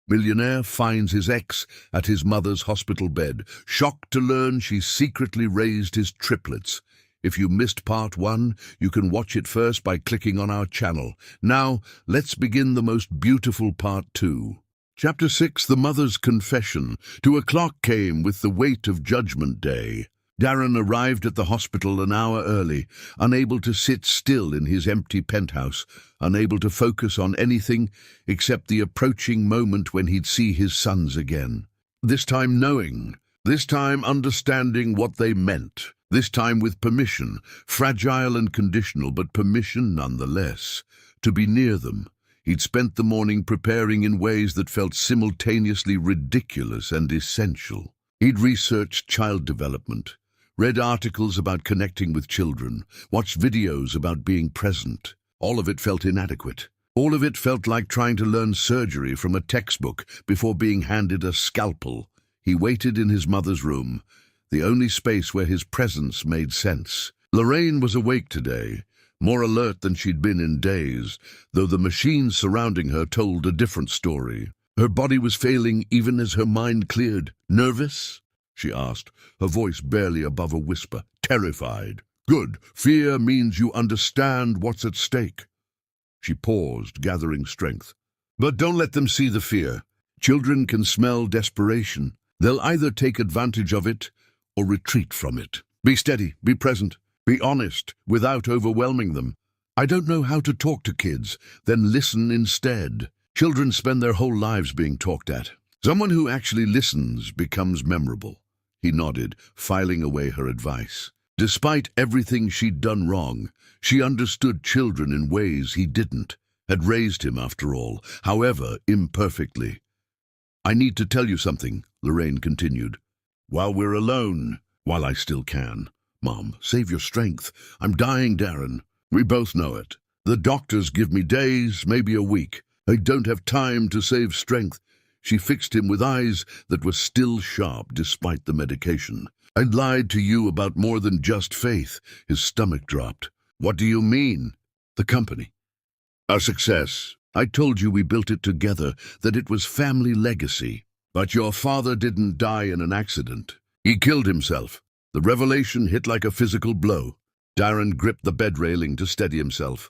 Millionaire finds his ex at his mother's hospital bed, shocked to learn she secretly raised his triplets. If you missed part 1, you can watch it first by clicking on our channel. Now, let's begin the most beautiful part 2. Chapter 6, The Mother's Confession. 2 o'clock came with the weight of Judgment Day. Darren arrived at the hospital an hour early, unable to sit still in his empty penthouse, unable to focus on anything except the approaching moment when he'd see his sons again. This time knowing, this time understanding what they meant, this time with permission, fragile and conditional, but permission nonetheless, to be near them. He'd spent the morning preparing in ways that felt simultaneously ridiculous and essential. He'd researched child development, read articles about connecting with children, watched videos about being present. All of it felt inadequate. All of it felt like trying to learn surgery from a textbook before being handed a scalpel. He waited in his mother's room, the only space where his presence made sense. Lorraine was awake today, more alert than she'd been in days, though the machines surrounding her told a different story. Her body was failing even as her mind cleared. "Nervous?" she asked, her voice barely above a whisper. "Terrified." "Good. Fear means you understand what's at stake." She paused, gathering strength. "But don't let them see the fear. Children can smell desperation. They'll either take advantage of it or retreat from it. Be steady, be present, be honest, without overwhelming them. I don't know how to talk to kids, then listen instead. Children spend their whole lives being talked at. Someone who actually listens becomes memorable." He nodded, filing away her advice. Despite everything she'd done wrong, she understood children in ways he didn't, had raised him after all, however imperfectly. "I need to tell you something," Lorraine continued. "While we're alone, while I still can. Mom, save your strength. I'm dying, Darren. We both know it. The doctors give me days, maybe a week. I don't have time to save strength." She fixed him with eyes that were still sharp despite the medication. "I'd lied to you about more than just faith." His stomach dropped. "What do you mean?" "The company. Our success. I told you we built it together, that it was family legacy. But your father didn't die in an accident. He killed himself." The revelation hit like a physical blow. Darren gripped the bed railing to steady himself.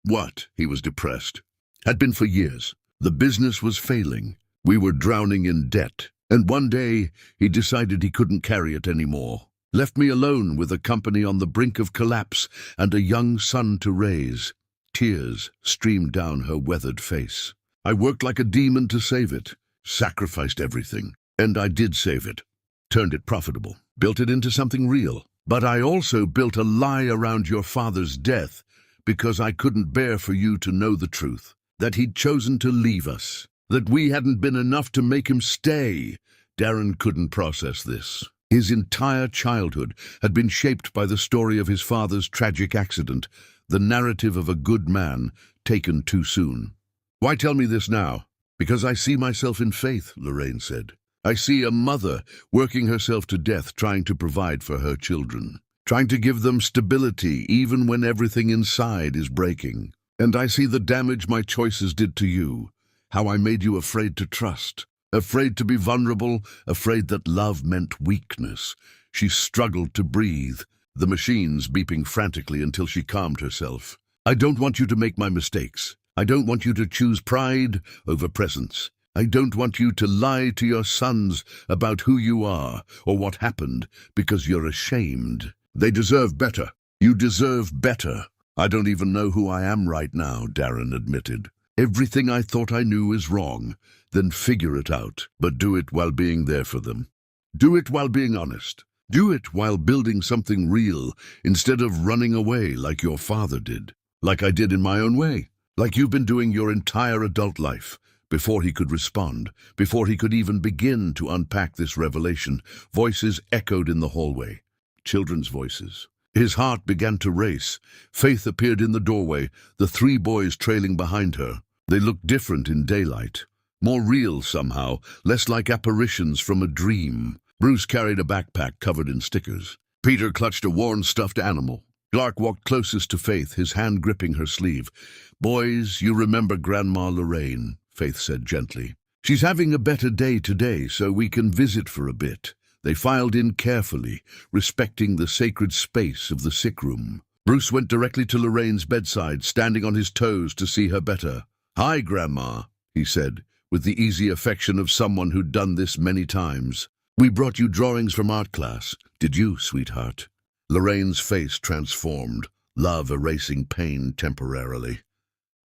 "What?" He was depressed. "Had been for years. The business was failing. We were drowning in debt. And one day, he decided he couldn't carry it anymore. Left me alone with a company on the brink of collapse and a young son to raise." Tears streamed down her weathered face. "I worked like a demon to save it. Sacrificed everything. And I did save it. Turned it profitable. Built it into something real. But I also built a lie around your father's death because I couldn't bear for you to know the truth. That he'd chosen to leave us. That we hadn't been enough to make him stay." Darren couldn't process this. His entire childhood had been shaped by the story of his father's tragic accident, the narrative of a good man taken too soon. "Why tell me this now?" "Because I see myself in Faith," Lorraine said. "I see a mother working herself to death trying to provide for her children, trying to give them stability even when everything inside is breaking. And I see the damage my choices did to you. How I made you afraid to trust, afraid to be vulnerable, afraid that love meant weakness." She struggled to breathe, the machines beeping frantically until she calmed herself. "I don't want you to make my mistakes. I don't want you to choose pride over presence. I don't want you to lie to your sons about who you are or what happened because you're ashamed. They deserve better. You deserve better." "I don't even know who I am right now," Darren admitted. "Everything I thought I knew is wrong. Then figure it out, but do it while being there for them. Do it while being honest. Do it while building something real instead of running away like your father did. Like I did in my own way. Like you've been doing your entire adult life." Before he could respond, before he could even begin to unpack this revelation, voices echoed in the hallway. Children's voices. His heart began to race. Faith appeared in the doorway, the 3 boys trailing behind her. They looked different in daylight. More real somehow, less like apparitions from a dream. Bruce carried a backpack covered in stickers. Peter clutched a worn stuffed animal. Clark walked closest to Faith, his hand gripping her sleeve. "Boys, you remember Grandma Lorraine," Faith said gently. She's having a better day today, so we can visit for a bit. They filed in carefully, respecting the sacred space of the sick room. Bruce went directly to Lorraine's bedside, standing on his toes to see her better. "Hi, Grandma," he said, with the easy affection of someone who'd done this many times. "We brought you drawings from art class. Did you, sweetheart?" Lorraine's face transformed, love erasing pain temporarily.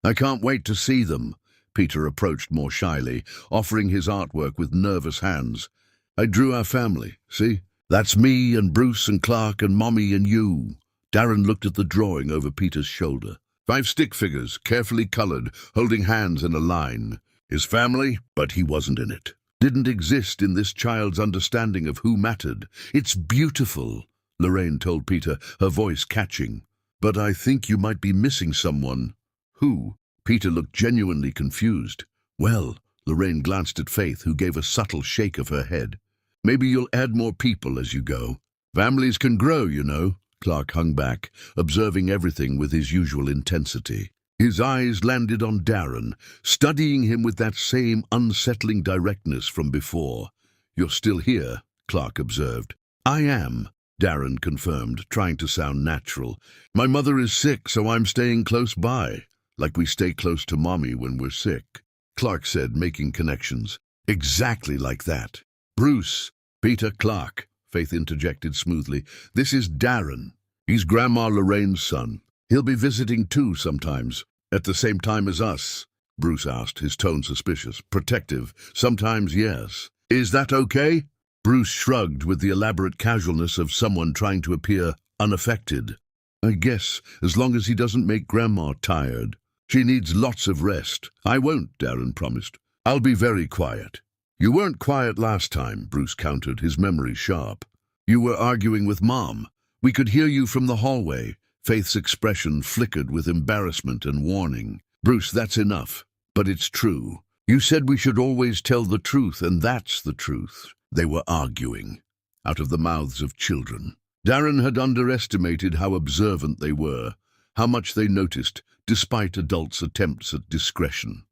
"I can't wait to see them." Peter approached more shyly, offering his artwork with nervous hands. "I drew our family, see? That's me and Bruce and Clark and Mommy and you." Darren looked at the drawing over Peter's shoulder. 5 stick figures, carefully colored, holding hands in a line. His family, but he wasn't in it. Didn't exist in this child's understanding of who mattered. "It's beautiful," Lorraine told Peter, her voice catching. "But I think you might be missing someone." "Who?" Peter looked genuinely confused. "Well," Lorraine glanced at Faith, who gave a subtle shake of her head. "Maybe you'll add more people as you go. Families can grow, you know." Clark hung back, observing everything with his usual intensity. His eyes landed on Darren, studying him with that same unsettling directness from before. "You're still here," Clark observed. "I am," Darren confirmed, trying to sound natural. "My mother is sick, so I'm staying close by, like we stay close to Mommy when we're sick," Clark said, making connections. "Exactly like that." "Bruce." "Peter Clark," Faith interjected smoothly. "This is Darren. He's Grandma Lorraine's son. He'll be visiting too sometimes." "At the same time as us?" Bruce asked, his tone suspicious. "Protective. Sometimes, yes. Is that okay?" Bruce shrugged with the elaborate casualness of someone trying to appear unaffected. "I guess, as long as he doesn't make Grandma tired. She needs lots of rest." "I won't," Darren promised. "I'll be very quiet." "You weren't quiet last time," Bruce countered, his memory sharp. "You were arguing with Mom. We could hear you from the hallway." Faith's expression flickered with embarrassment and warning. "Bruce, that's enough. But it's true. You said we should always tell the truth, and that's the truth." They were arguing, out of the mouths of children. Darren had underestimated how observant they were, how much they noticed, despite adults' attempts at discretion.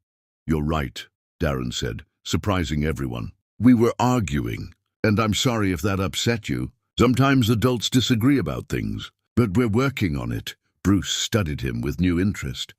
"You're right," Darren said, surprising everyone. "We were arguing, and I'm sorry if that upset you. Sometimes adults disagree about things. But we're working on it." Bruce studied him with new interest.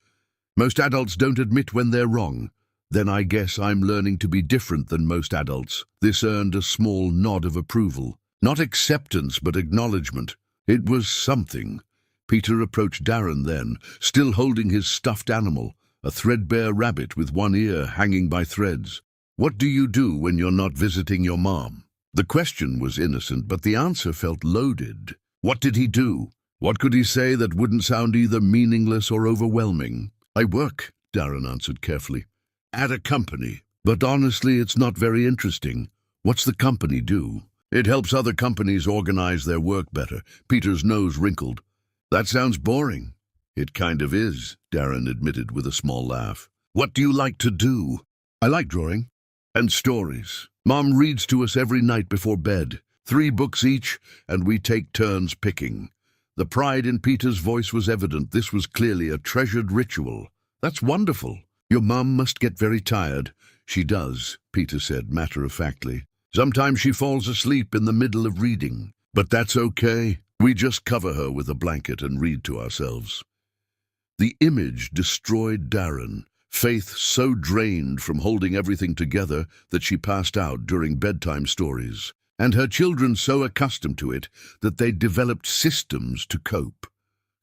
"Most adults don't admit when they're wrong. Then I guess I'm learning to be different than most adults." This earned a small nod of approval. Not acceptance, but acknowledgement. It was something. Peter approached Darren then, still holding his stuffed animal, a threadbare rabbit with one ear hanging by threads. "What do you do when you're not visiting your mom?" The question was innocent, but the answer felt loaded. What did he do? What could he say that wouldn't sound either meaningless or overwhelming? "I work," Darren answered carefully. "At a company. But honestly, it's not very interesting." "What's the company do?" "It helps other companies organize their work better." Peter's nose wrinkled. "That sounds boring." "It kind of is," Darren admitted with a small laugh. "What do you like to do?" "I like drawing. And stories. Mom reads to us every night before bed. 3 books each, and we take turns picking." The pride in Peter's voice was evident. This was clearly a treasured ritual. "That's wonderful. Your mum must get very tired." "She does," Peter said matter-of-factly. "Sometimes she falls asleep in the middle of reading. But that's okay. We just cover her with a blanket and read to ourselves." The image destroyed Darren. Faith so drained from holding everything together that she passed out during bedtime stories, and her children so accustomed to it that they developed systems to cope.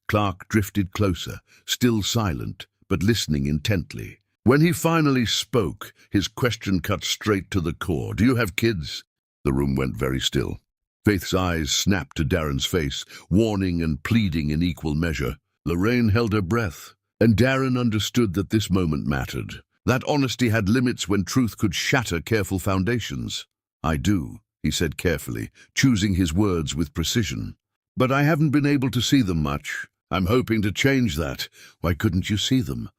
Clark drifted closer, still silent, but listening intently. When he finally spoke, his question cut straight to the core. "Do you have kids?" The room went very still. Faith's eyes snapped to Darren's face, warning and pleading in equal measure. Lorraine held her breath, and Darren understood that this moment mattered. That honesty had limits when truth could shatter careful foundations. "I do," he said carefully, choosing his words with precision. "But I haven't been able to see them much. I'm hoping to change that." "Why couldn't you see them?"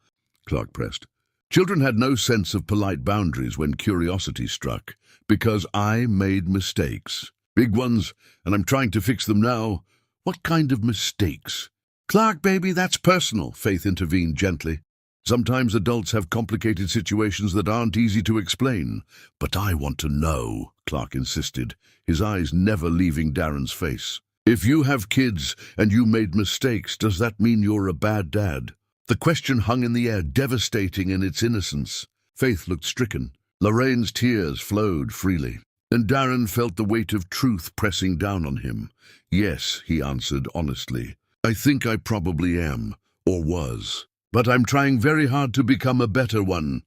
Clark pressed. Children had no sense of polite boundaries when curiosity struck. "Because I made mistakes. Big ones, and I'm trying to fix them now." "What kind of mistakes?" "Clark, baby, that's personal," Faith intervened gently. Sometimes adults have complicated situations that aren't easy to explain. But I want to know, Clark insisted, his eyes never leaving Darren's face. If you have kids and you made mistakes, does that mean you're a bad dad? The question hung in the air, devastating in its innocence. Faith looked stricken. Lorraine's tears flowed freely. And Darren felt the weight of truth pressing down on him. Yes, he answered honestly. I think I probably am, or was. But I'm trying very hard to become a better one.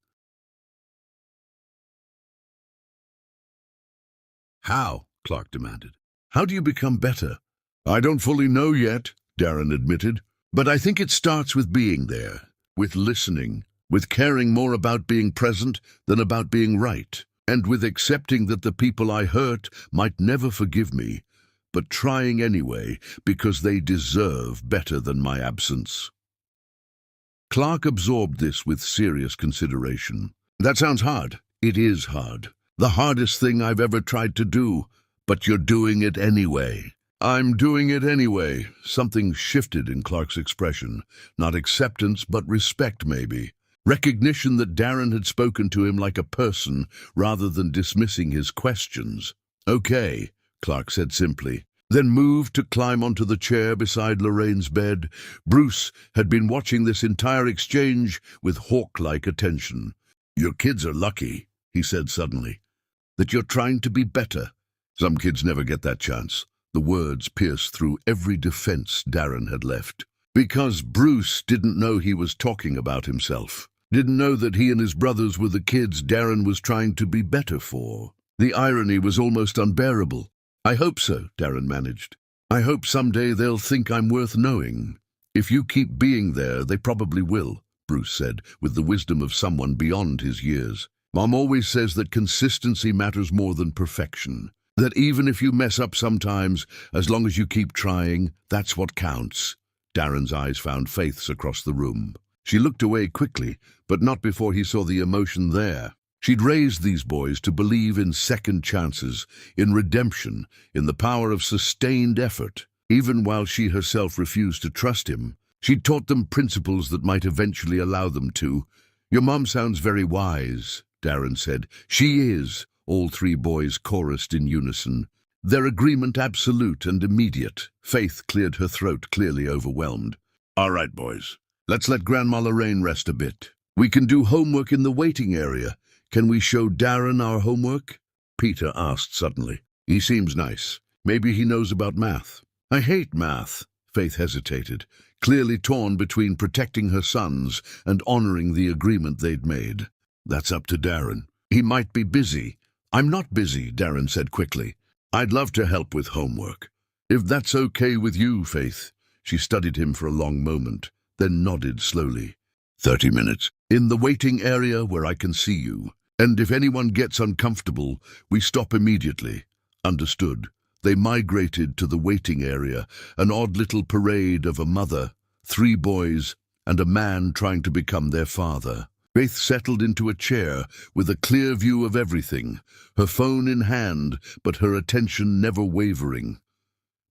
How? Clark demanded. How do you become better? I don't fully know yet, Darren admitted. But I think it starts with being there, with listening, with caring more about being present than about being right, and with accepting that the people I hurt might never forgive me, but trying anyway because they deserve better than my absence. Clark absorbed this with serious consideration. That sounds hard. It is hard. The hardest thing I've ever tried to do, but you're doing it anyway. I'm doing it anyway. Something shifted in Clark's expression. Not acceptance, but respect, maybe. Recognition that Darren had spoken to him like a person rather than dismissing his questions. Okay, Clark said simply, then moved to climb onto the chair beside Lorraine's bed. Bruce had been watching this entire exchange with hawk-like attention. Your kids are lucky, he said suddenly, that you're trying to be better. Some kids never get that chance. The words pierced through every defense Darren had left. Because Bruce didn't know he was talking about himself. Didn't know that he and his brothers were the kids Darren was trying to be better for. The irony was almost unbearable. I hope so, Darren managed. I hope someday they'll think I'm worth knowing. If you keep being there, they probably will, Bruce said, with the wisdom of someone beyond his years. Mom always says that consistency matters more than perfection. That even if you mess up sometimes, as long as you keep trying, that's what counts. Darren's eyes found Faith's across the room. She looked away quickly, but not before he saw the emotion there. She'd raised these boys to believe in second chances, in redemption, in the power of sustained effort. Even while she herself refused to trust him, she'd taught them principles that might eventually allow them to. Your mom sounds very wise, Darren said. She is, all three boys chorused in unison. Their agreement absolute and immediate. Faith cleared her throat, clearly overwhelmed. All right, boys. Let's let Grandma Lorraine rest a bit. We can do homework in the waiting area. Can we show Darren our homework? Peter asked suddenly. He seems nice. Maybe he knows about math. I hate math. Faith hesitated, clearly torn between protecting her sons and honoring the agreement they'd made. That's up to Darren. He might be busy. I'm not busy, Darren said quickly. I'd love to help with homework. If that's okay with you, Faith. She studied him for a long moment, then nodded slowly. 30 minutes. In the waiting area where I can see you. And if anyone gets uncomfortable, we stop immediately. Understood. They migrated to the waiting area, an odd little parade of a mother, 3 boys, and a man trying to become their father. Faith settled into a chair with a clear view of everything, her phone in hand, but her attention never wavering.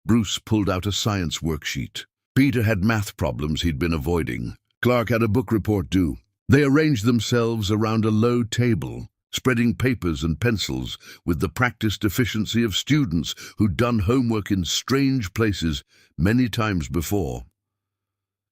Bruce pulled out a science worksheet. Peter had math problems he'd been avoiding. Clark had a book report due. They arranged themselves around a low table, spreading papers and pencils with the practiced efficiency of students who'd done homework in strange places many times before.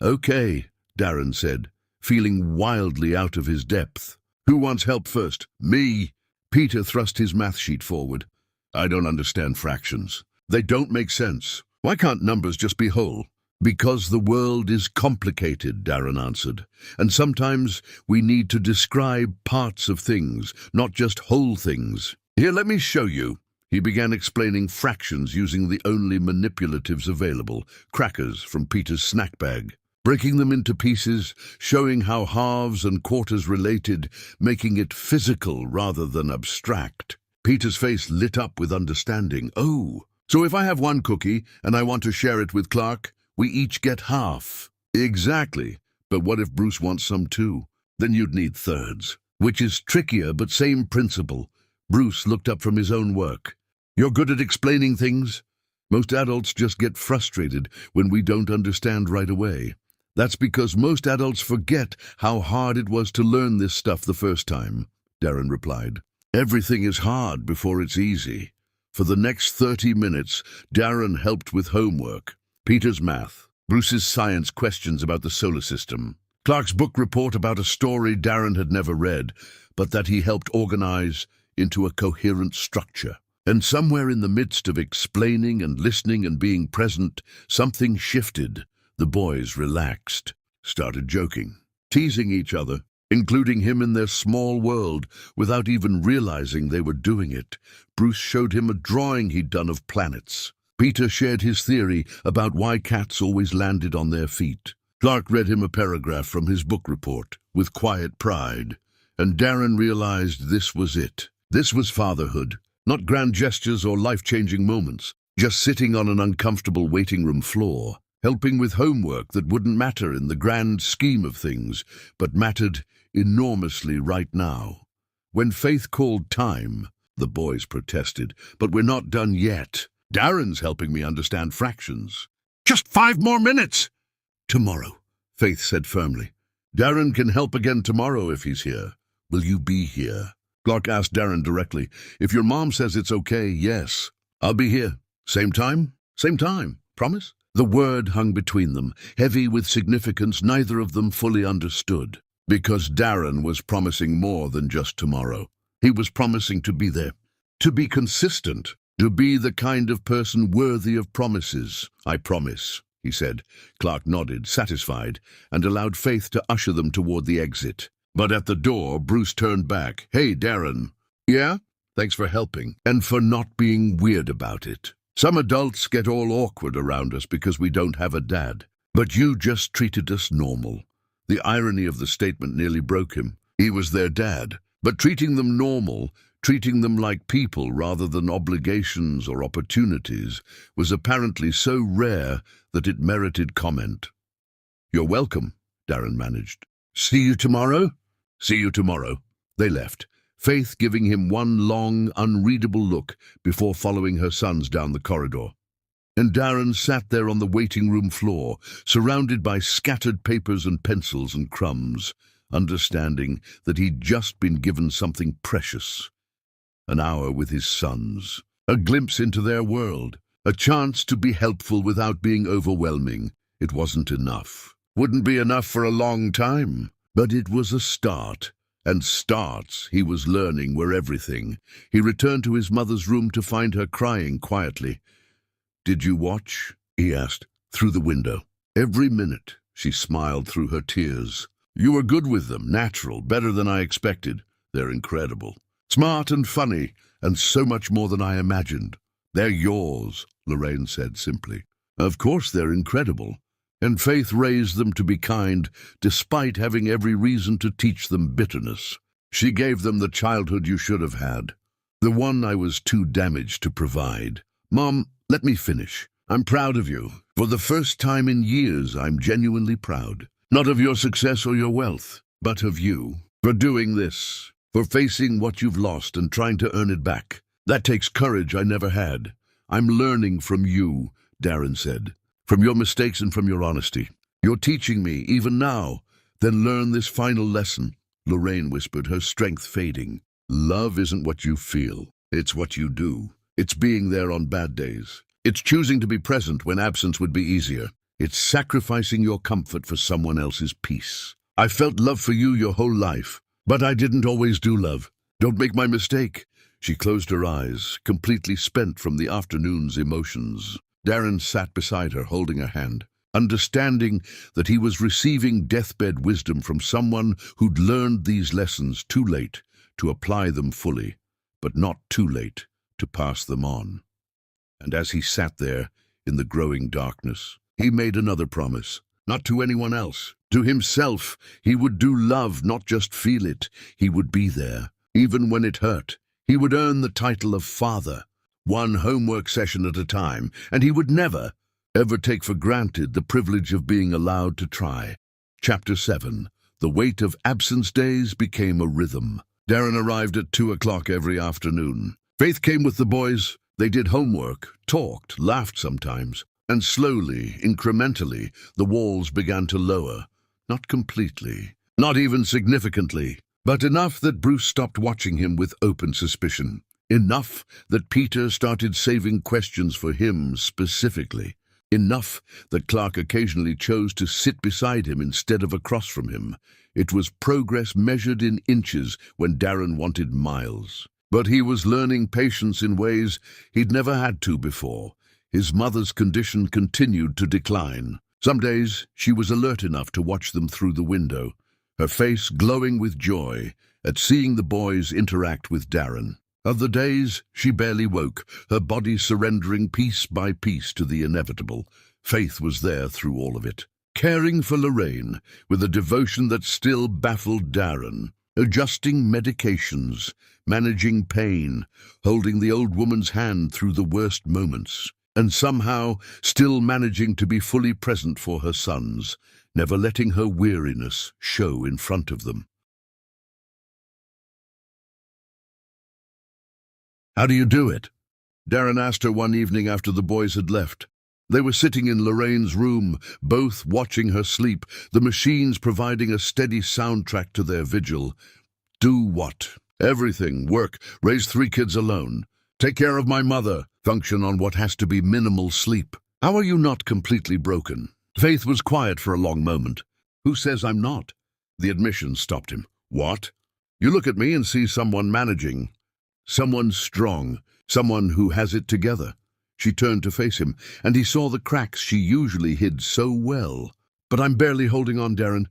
Okay, Darren said, feeling wildly out of his depth. Who wants help first? Me. Peter thrust his math sheet forward. I don't understand fractions. They don't make sense. Why can't numbers just be whole? Because the world is complicated, Darren answered, and sometimes we need to describe parts of things, not just whole things. Here, let me show you. He began explaining fractions using the only manipulatives available, crackers from Peter's snack bag. Breaking them into pieces, showing how halves and quarters related, making it physical rather than abstract. Peter's face lit up with understanding. Oh, so if I have 1 cookie and I want to share it with Clark, we each get half. Exactly. But what if Bruce wants some too? Then you'd need thirds, which is trickier but same principle. Bruce looked up from his own work. You're good at explaining things? Most adults just get frustrated when we don't understand right away. That's because most adults forget how hard it was to learn this stuff the first time, Darren replied. Everything is hard before it's easy. For the next 30 minutes, Darren helped with homework, Peter's math, Bruce's science questions about the solar system, Clark's book report about a story Darren had never read, but that he helped organize into a coherent structure. And somewhere in the midst of explaining and listening and being present, something shifted. The boys relaxed, started joking, teasing each other, including him in their small world, without even realizing they were doing it. Bruce showed him a drawing he'd done of planets. Peter shared his theory about why cats always landed on their feet. Clark read him a paragraph from his book report with quiet pride, and Darren realized this was it. This was fatherhood, not grand gestures or life-changing moments, just sitting on an uncomfortable waiting room floor, helping with homework that wouldn't matter in the grand scheme of things, but mattered enormously right now. When Faith called time, the boys protested, "But we're not done yet. Darren's helping me understand fractions." "Just 5 more minutes!" "Tomorrow," Faith said firmly. "Darren can help again tomorrow if he's here. Will you be here?" Clark asked Darren directly. "If your mom says it's okay, yes. I'll be here. Same time? Same time. Promise?" The word hung between them, heavy with significance neither of them fully understood. Because Darren was promising more than just tomorrow. He was promising to be there, to be consistent, to be the kind of person worthy of promises. "I promise," he said. Clark nodded, satisfied, and allowed Faith to usher them toward the exit. But at the door, Bruce turned back. "Hey, Darren." "Yeah? Thanks for helping, and for not being weird about it. Some adults get all awkward around us because we don't have a dad. But you just treated us normal." The irony of the statement nearly broke him. He was their dad, but treating them normal, treating them like people rather than obligations or opportunities, was apparently so rare that it merited comment. "You're welcome," Darren managed. "See you tomorrow?" "See you tomorrow." They left, Faith giving him one long, unreadable look before following her sons down the corridor. And Darren sat there on the waiting room floor, surrounded by scattered papers and pencils and crumbs, understanding that he'd just been given something precious. An hour with his sons, a glimpse into their world, a chance to be helpful without being overwhelming. It wasn't enough. Wouldn't be enough for a long time. But it was a start, and starts, he was learning, were everything. He returned to his mother's room to find her crying quietly. "Did you watch?" he asked, through the window. "Every minute," she smiled through her tears. "You were good with them, natural, better than I expected. They're incredible. Smart and funny, and so much more than I imagined." "They're yours," Lorraine said simply. "Of course they're incredible." And Faith raised them to be kind, despite having every reason to teach them bitterness. She gave them the childhood you should have had, the one I was too damaged to provide. "Mom, let me finish. I'm proud of you. For the first time in years, I'm genuinely proud. Not of your success or your wealth, but of you. For doing this, for facing what you've lost and trying to earn it back. That takes courage I never had. I'm learning from you," Darren said. "From your mistakes and from your honesty. You're teaching me, even now. Then learn this final lesson," Lorraine whispered, her strength fading. "Love isn't what you feel. It's what you do. It's being there on bad days. It's choosing to be present when absence would be easier. It's sacrificing your comfort for someone else's peace. I felt love for you your whole life, but I didn't always do love. Don't make my mistake." She closed her eyes, completely spent from the afternoon's emotions. Darren sat beside her, holding her hand, understanding that he was receiving deathbed wisdom from someone who'd learned these lessons too late to apply them fully, but not too late to pass them on. And as he sat there in the growing darkness, he made another promise, not to anyone else. To himself, he would do love, not just feel it. He would be there, even when it hurt. He would earn the title of father, one homework session at a time, and he would never, ever take for granted the privilege of being allowed to try. Chapter 7. The weight of absence days became a rhythm. Darren arrived at 2 o'clock every afternoon. Faith came with the boys. They did homework, talked, laughed sometimes. And slowly, incrementally, the walls began to lower. Not completely, not even significantly, but enough that Bruce stopped watching him with open suspicion. Enough that Peter started saving questions for him specifically. Enough that Clark occasionally chose to sit beside him instead of across from him. It was progress measured in inches when Darren wanted miles. But he was learning patience in ways he'd never had to before. His mother's condition continued to decline. Some days she was alert enough to watch them through the window, her face glowing with joy at seeing the boys interact with Darren. Other days she barely woke, her body surrendering piece by piece to the inevitable. Faith was there through all of it, caring for Lorraine with a devotion that still baffled Darren, adjusting medications, managing pain, holding the old woman's hand through the worst moments, and somehow still managing to be fully present for her sons, never letting her weariness show in front of them. "How do you do it?" Darren asked her one evening after the boys had left. They were sitting in Lorraine's room, both watching her sleep, the machines providing a steady soundtrack to their vigil. "Do what?" "Everything. Work. Raise 3 kids alone. Take care of my mother. Function on what has to be minimal sleep." "How are you not completely broken?" Faith was quiet for a long moment. "Who says I'm not?" The admission stopped him. "What? You look at me and see someone managing. Someone strong. Someone who has it together." She turned to face him, and he saw the cracks she usually hid so well. "But I'm barely holding on, Darren.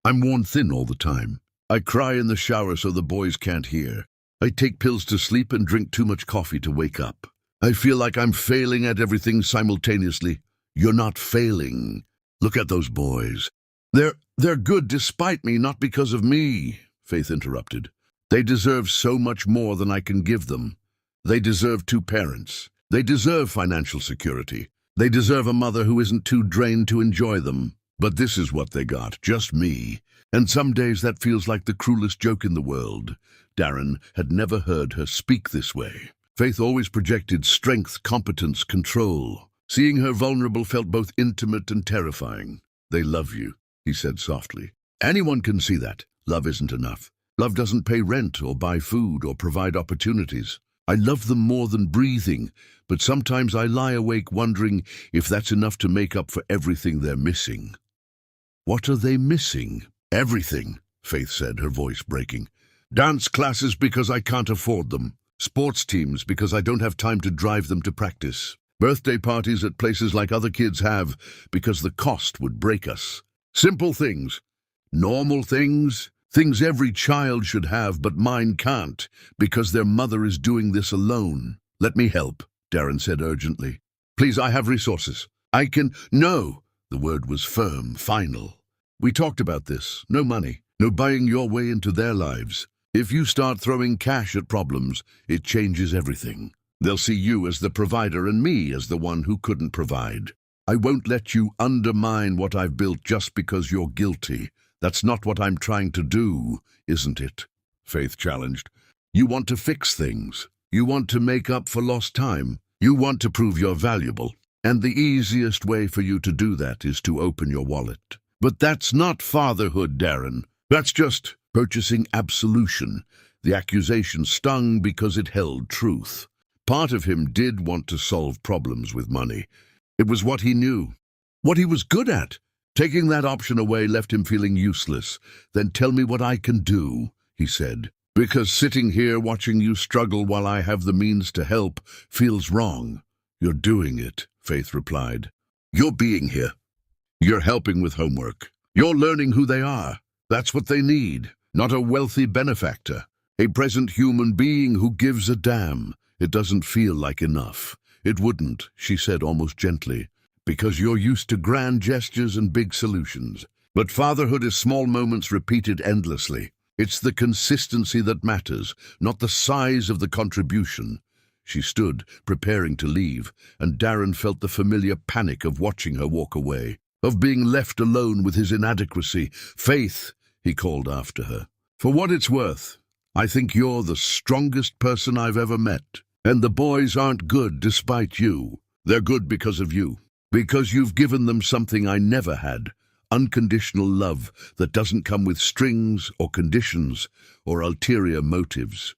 I'm worn thin all the time. I cry in the shower so the boys can't hear. I take pills to sleep and drink too much coffee to wake up. I feel like I'm failing at everything simultaneously." "You're not failing. Look at those boys. They're good despite me, not because of me," Faith interrupted. "They deserve so much more than I can give them. They deserve 2 parents. They deserve financial security. They deserve a mother who isn't too drained to enjoy them. But this is what they got, just me. And some days that feels like the cruelest joke in the world." Darren had never heard her speak this way. Faith always projected strength, competence, control. Seeing her vulnerable felt both intimate and terrifying. "They love you," he said softly. "Anyone can see that. Love isn't enough. Love doesn't pay rent or buy food or provide opportunities. I love them more than breathing, but sometimes I lie awake wondering if that's enough to make up for everything they're missing." "What are they missing?" "Everything," Faith said, her voice breaking. "Dance classes because I can't afford them. Sports teams because I don't have time to drive them to practice. Birthday parties at places like other kids have because the cost would break us. Simple things. Normal things. Things every child should have, but mine can't because their mother is doing this alone." "Let me help," Darren said urgently. "Please, I have resources. I can—" "No!" The word was firm, final. "We talked about this. No money. No buying your way into their lives. If you start throwing cash at problems, it changes everything. They'll see you as the provider and me as the one who couldn't provide. I won't let you undermine what I've built just because you're guilty. That's not what I'm trying to do, isn't it?" Faith challenged. "You want to fix things. You want to make up for lost time. You want to prove you're valuable. And the easiest way for you to do that is to open your wallet. But that's not fatherhood, Darren. That's just purchasing absolution." The accusation stung because it held truth. Part of him did want to solve problems with money. It was what he knew, what he was good at. Taking that option away left him feeling useless. "Then tell me what I can do," he said. "Because sitting here watching you struggle while I have the means to help feels wrong." "You're doing it," Faith replied. "You're being here. You're helping with homework. You're learning who they are. That's what they need, not a wealthy benefactor. A present human being who gives a damn. It doesn't feel like enough." "It wouldn't," she said almost gently, "because you're used to grand gestures and big solutions. But fatherhood is small moments repeated endlessly. It's the consistency that matters, not the size of the contribution." She stood, preparing to leave, and Darren felt the familiar panic of watching her walk away, of being left alone with his inadequacy. "Faith," he called after her, "for what it's worth, I think you're the strongest person I've ever met. And the boys aren't good despite you. They're good because of you." Because you've given them something I never had. Unconditional love that doesn't come with strings or conditions or ulterior motives.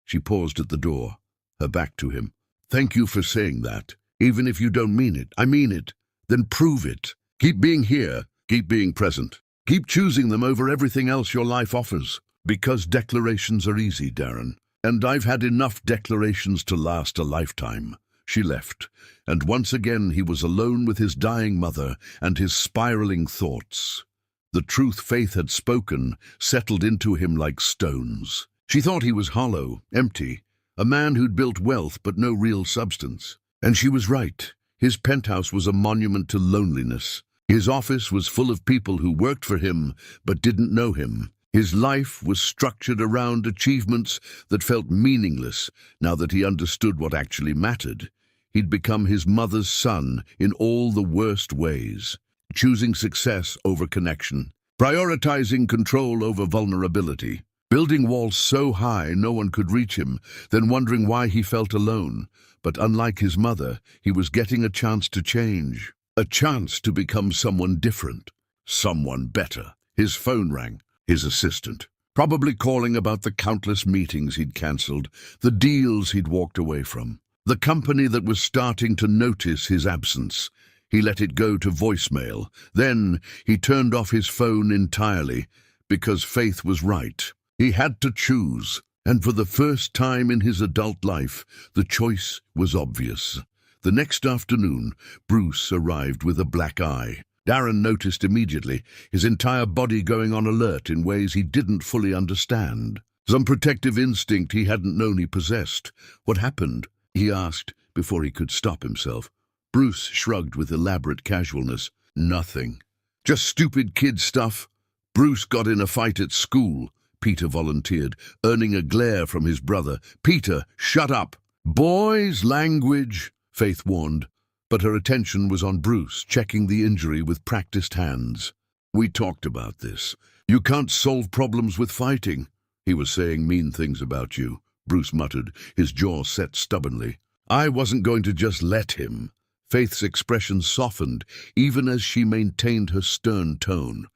She paused at the door, her back to him. Thank you for saying that. Even if you don't mean it, I mean it. Then prove it. Keep being here. Keep being present. Keep choosing them over everything else your life offers. Because declarations are easy, Darren. And I've had enough declarations to last a lifetime. She left, and once again he was alone with his dying mother and his spiraling thoughts. The truth Faith had spoken settled into him like stones. She thought he was hollow, empty, a man who'd built wealth but no real substance. And she was right. His penthouse was a monument to loneliness. His office was full of people who worked for him but didn't know him. His life was structured around achievements that felt meaningless now that he understood what actually mattered. He'd become his mother's son in all the worst ways, choosing success over connection, prioritizing control over vulnerability, building walls so high no one could reach him, then wondering why he felt alone. But unlike his mother, he was getting a chance to change, a chance to become someone different, someone better. His phone rang, his assistant, probably calling about the countless meetings he'd cancelled, the deals he'd walked away from. The company that was starting to notice his absence. He let it go to voicemail. Then he turned off his phone entirely because Faith was right. He had to choose, and for the first time in his adult life, the choice was obvious. The next afternoon, Bruce arrived with a black eye. Darren noticed immediately, his entire body going on alert in ways he didn't fully understand. Some protective instinct he hadn't known he possessed. What happened? He asked before he could stop himself. Bruce shrugged with elaborate casualness. Nothing. Just stupid kid stuff. Bruce got in a fight at school, Peter volunteered, earning a glare from his brother. Peter, shut up. Boys' language, Faith warned, but her attention was on Bruce, checking the injury with practiced hands. We talked about this. You can't solve problems with fighting. He was saying mean things about you, Bruce muttered, his jaw set stubbornly. I wasn't going to just let him. Faith's expression softened, even as she maintained her stern tone.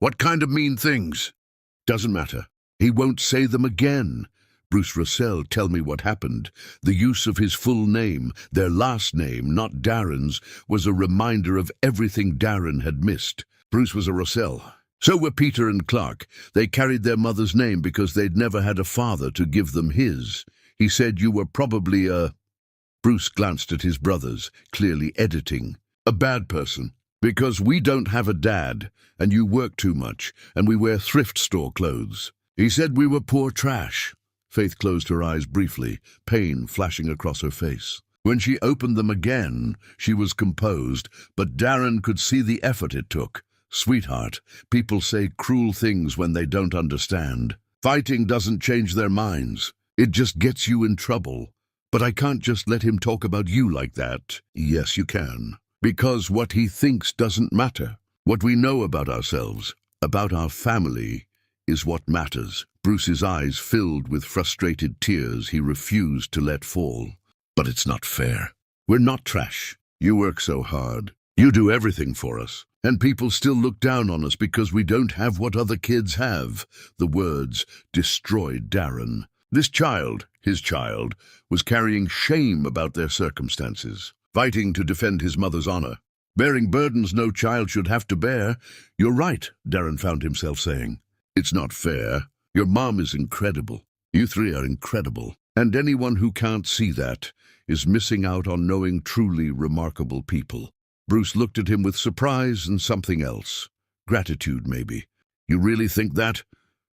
What kind of mean things? Doesn't matter. He won't say them again. Bruce Russell, tell me what happened. The use of his full name, their last name, not Darren's, was a reminder of everything Darren had missed. Bruce was a Russell. So were Peter and Clark. They carried their mother's name because they'd never had a father to give them his. He said you were probably a... Bruce glanced at his brothers, clearly editing. A bad person. Because we don't have a dad, and you work too much, and we wear thrift store clothes. He said we were poor trash. Faith closed her eyes briefly, pain flashing across her face. When she opened them again, she was composed, but Darren could see the effort it took. Sweetheart, people say cruel things when they don't understand. Fighting doesn't change their minds. It just gets you in trouble. But I can't just let him talk about you like that. Yes, you can. Because what he thinks doesn't matter. What we know about ourselves, about our family, is what matters. Bruce's eyes filled with frustrated tears he refused to let fall. But it's not fair. We're not trash. You work so hard. You do everything for us. And people still look down on us because we don't have what other kids have. The words destroyed Darren. This child, his child, was carrying shame about their circumstances, fighting to defend his mother's honor, bearing burdens no child should have to bear. You're right, Darren found himself saying. It's not fair. Your mom is incredible. You three are incredible. And anyone who can't see that is missing out on knowing truly remarkable people. Bruce looked at him with surprise and something else. Gratitude, maybe. You really think that?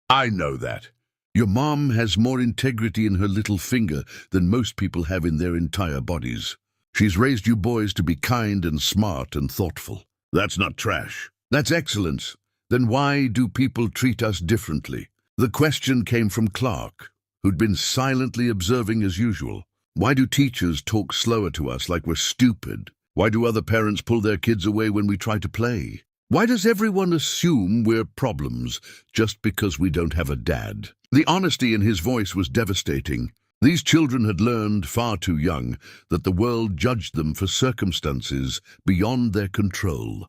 I know that. Your mom has more integrity in her little finger than most people have in their entire bodies. She's raised you boys to be kind and smart and thoughtful. That's not trash. That's excellence. Then why do people treat us differently? The question came from Clark, who'd been silently observing as usual. Why do teachers talk slower to us like we're stupid? Why do other parents pull their kids away when we try to play? Why does everyone assume we're problems just because we don't have a dad? The honesty in his voice was devastating. These children had learned far too young that the world judged them for circumstances beyond their control.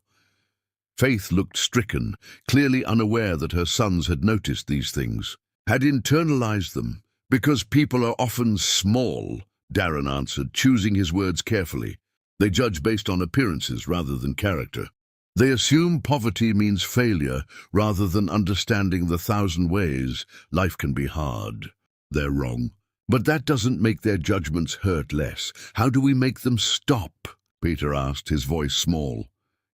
Faith looked stricken, clearly unaware that her sons had noticed these things, had internalized them. Because people are often small, Darren answered, choosing his words carefully. They judge based on appearances rather than character. They assume poverty means failure rather than understanding the 1,000 ways life can be hard. They're wrong. But that doesn't make their judgments hurt less. How do we make them stop? Peter asked, his voice small.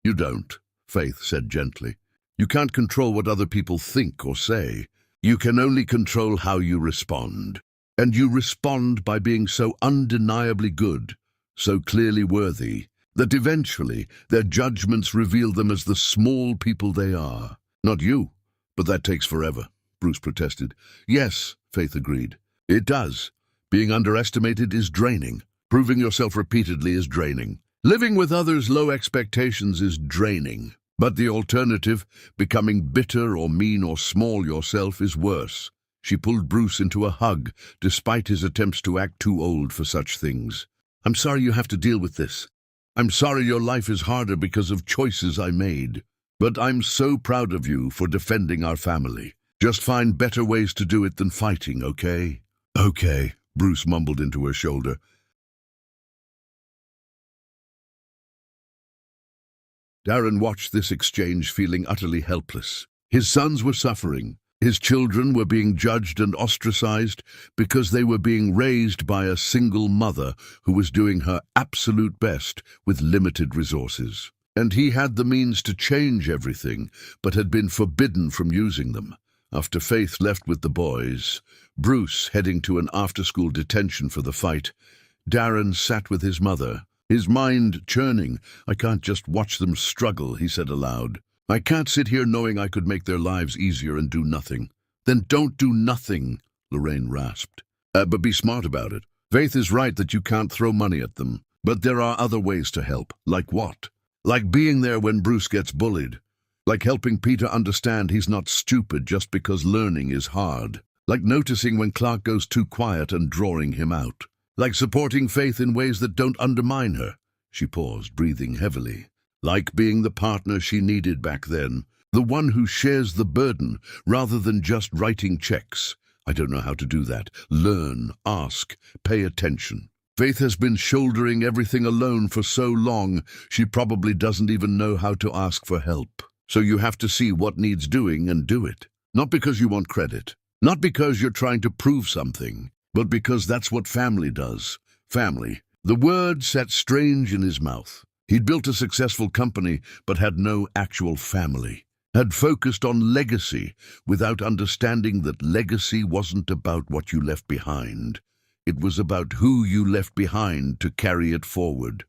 You don't, Faith said gently. You can't control what other people think or say. You can only control how you respond. And you respond by being so undeniably good, so clearly worthy, that eventually their judgments reveal them as the small people they are. Not you, but that takes forever, Bruce protested. Yes, Faith agreed. It does. Being underestimated is draining. Proving yourself repeatedly is draining. Living with others' low expectations is draining. But the alternative, becoming bitter or mean or small yourself, is worse. She pulled Bruce into a hug, despite his attempts to act too old for such things. I'm sorry you have to deal with this. I'm sorry your life is harder because of choices I made. But I'm so proud of you for defending our family. Just find better ways to do it than fighting, okay? Okay, Bruce mumbled into her shoulder. Darren watched this exchange, feeling utterly helpless. His sons were suffering. His children were being judged and ostracized because they were being raised by a single mother who was doing her absolute best with limited resources. And he had the means to change everything, but had been forbidden from using them. After Faith left with the boys, Bruce heading to an after-school detention for the fight, Darren sat with his mother, his mind churning. I can't just watch them struggle, he said aloud. I can't sit here knowing I could make their lives easier and do nothing. Then don't do nothing, Lorraine rasped. But be smart about it. Faith is right that you can't throw money at them. But there are other ways to help. Like what? Like being there when Bruce gets bullied. Like helping Peter understand he's not stupid just because learning is hard. Like noticing when Clark goes too quiet and drawing him out. Like supporting Faith in ways that don't undermine her. She paused, breathing heavily. Like being the partner she needed back then. The one who shares the burden rather than just writing checks. I don't know how to do that. Learn, ask, pay attention. Faith has been shouldering everything alone for so long, she probably doesn't even know how to ask for help. So you have to see what needs doing and do it. Not because you want credit. Not because you're trying to prove something. But because that's what family does. Family. The word sat strange in his mouth. He'd built a successful company, but had no actual family. Had focused on legacy, without understanding that legacy wasn't about what you left behind. It was about who you left behind to carry it forward.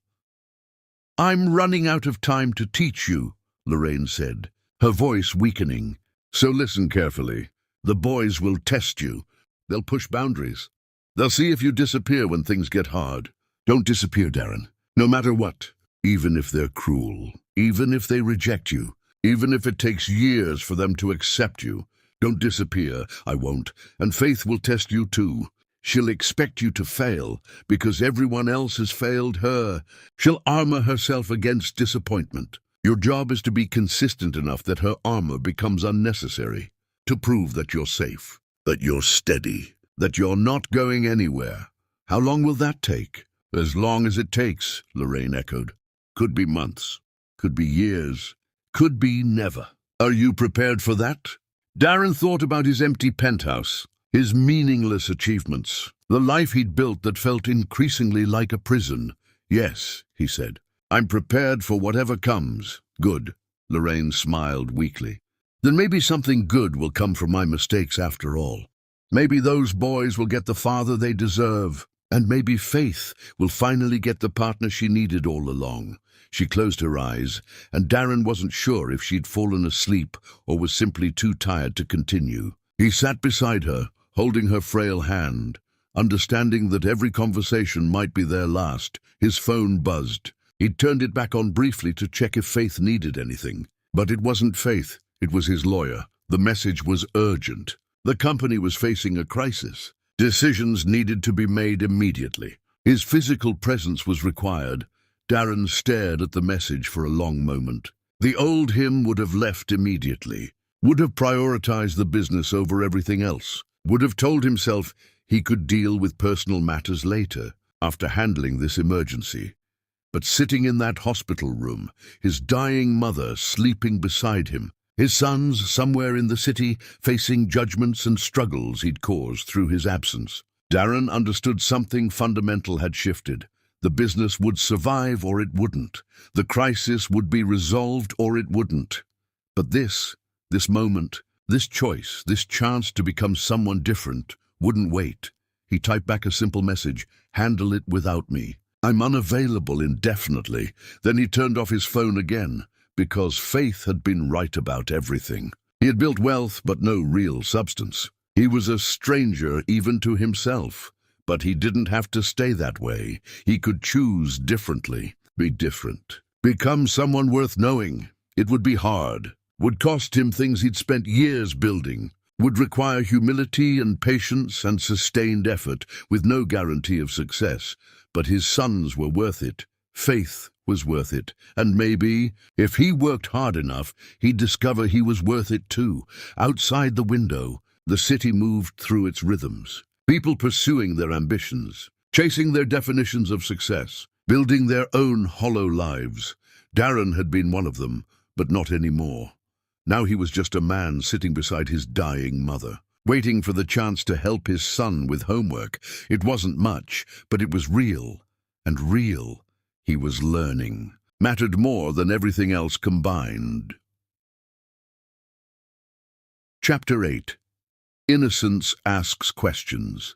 I'm running out of time to teach you, Lorraine said, her voice weakening. So listen carefully. The boys will test you. They'll push boundaries. They'll see if you disappear when things get hard. Don't disappear, Darren. No matter what. Even if they're cruel. Even if they reject you. Even if it takes years for them to accept you. Don't disappear. I won't. And Faith will test you too. She'll expect you to fail because everyone else has failed her. She'll armor herself against disappointment. Your job is to be consistent enough that her armor becomes unnecessary. To prove that you're safe. That you're steady. That you're not going anywhere. How long will that take? As long as it takes, Lorraine echoed. Could be months. Could be years. Could be never. Are you prepared for that? Darren thought about his empty penthouse, his meaningless achievements, the life he'd built that felt increasingly like a prison. Yes, he said. I'm prepared for whatever comes. Good. Lorraine smiled weakly. Then maybe something good will come from my mistakes after all. Maybe those boys will get the father they deserve. And maybe Faith will finally get the partner she needed all along. She closed her eyes, and Darren wasn't sure if she'd fallen asleep or was simply too tired to continue. He sat beside her, holding her frail hand, understanding that every conversation might be their last. His phone buzzed. He'd turned it back on briefly to check if Faith needed anything. But it wasn't Faith, it was his lawyer. The message was urgent. The company was facing a crisis. Decisions needed to be made immediately. His physical presence was required. Darren stared at the message for a long moment. The old him would have left immediately, would have prioritized the business over everything else, would have told himself he could deal with personal matters later, after handling this emergency. But sitting in that hospital room, his dying mother sleeping beside him, his sons somewhere in the city facing judgments and struggles he'd caused through his absence, Darren understood something fundamental had shifted. The business would survive or it wouldn't. The crisis would be resolved or it wouldn't. But this moment, this choice, this chance to become someone different, wouldn't wait. He typed back a simple message: "Handle it without me. I'm unavailable indefinitely." Then he turned off his phone again, because Faith had been right about everything. He had built wealth, but no real substance. He was a stranger even to himself. But he didn't have to stay that way. He could choose differently, be different, become someone worth knowing. It would be hard, would cost him things he'd spent years building, would require humility and patience and sustained effort with no guarantee of success. But his sons were worth it. Faith was worth it. And maybe, if he worked hard enough, he'd discover he was worth it too. Outside the window, the city moved through its rhythms. People pursuing their ambitions, chasing their definitions of success, building their own hollow lives. Darren had been one of them, but not anymore. Now he was just a man sitting beside his dying mother, waiting for the chance to help his son with homework. It wasn't much, but it was real. And real, he was learning, mattered more than everything else combined. Chapter 8. Innocence asks questions.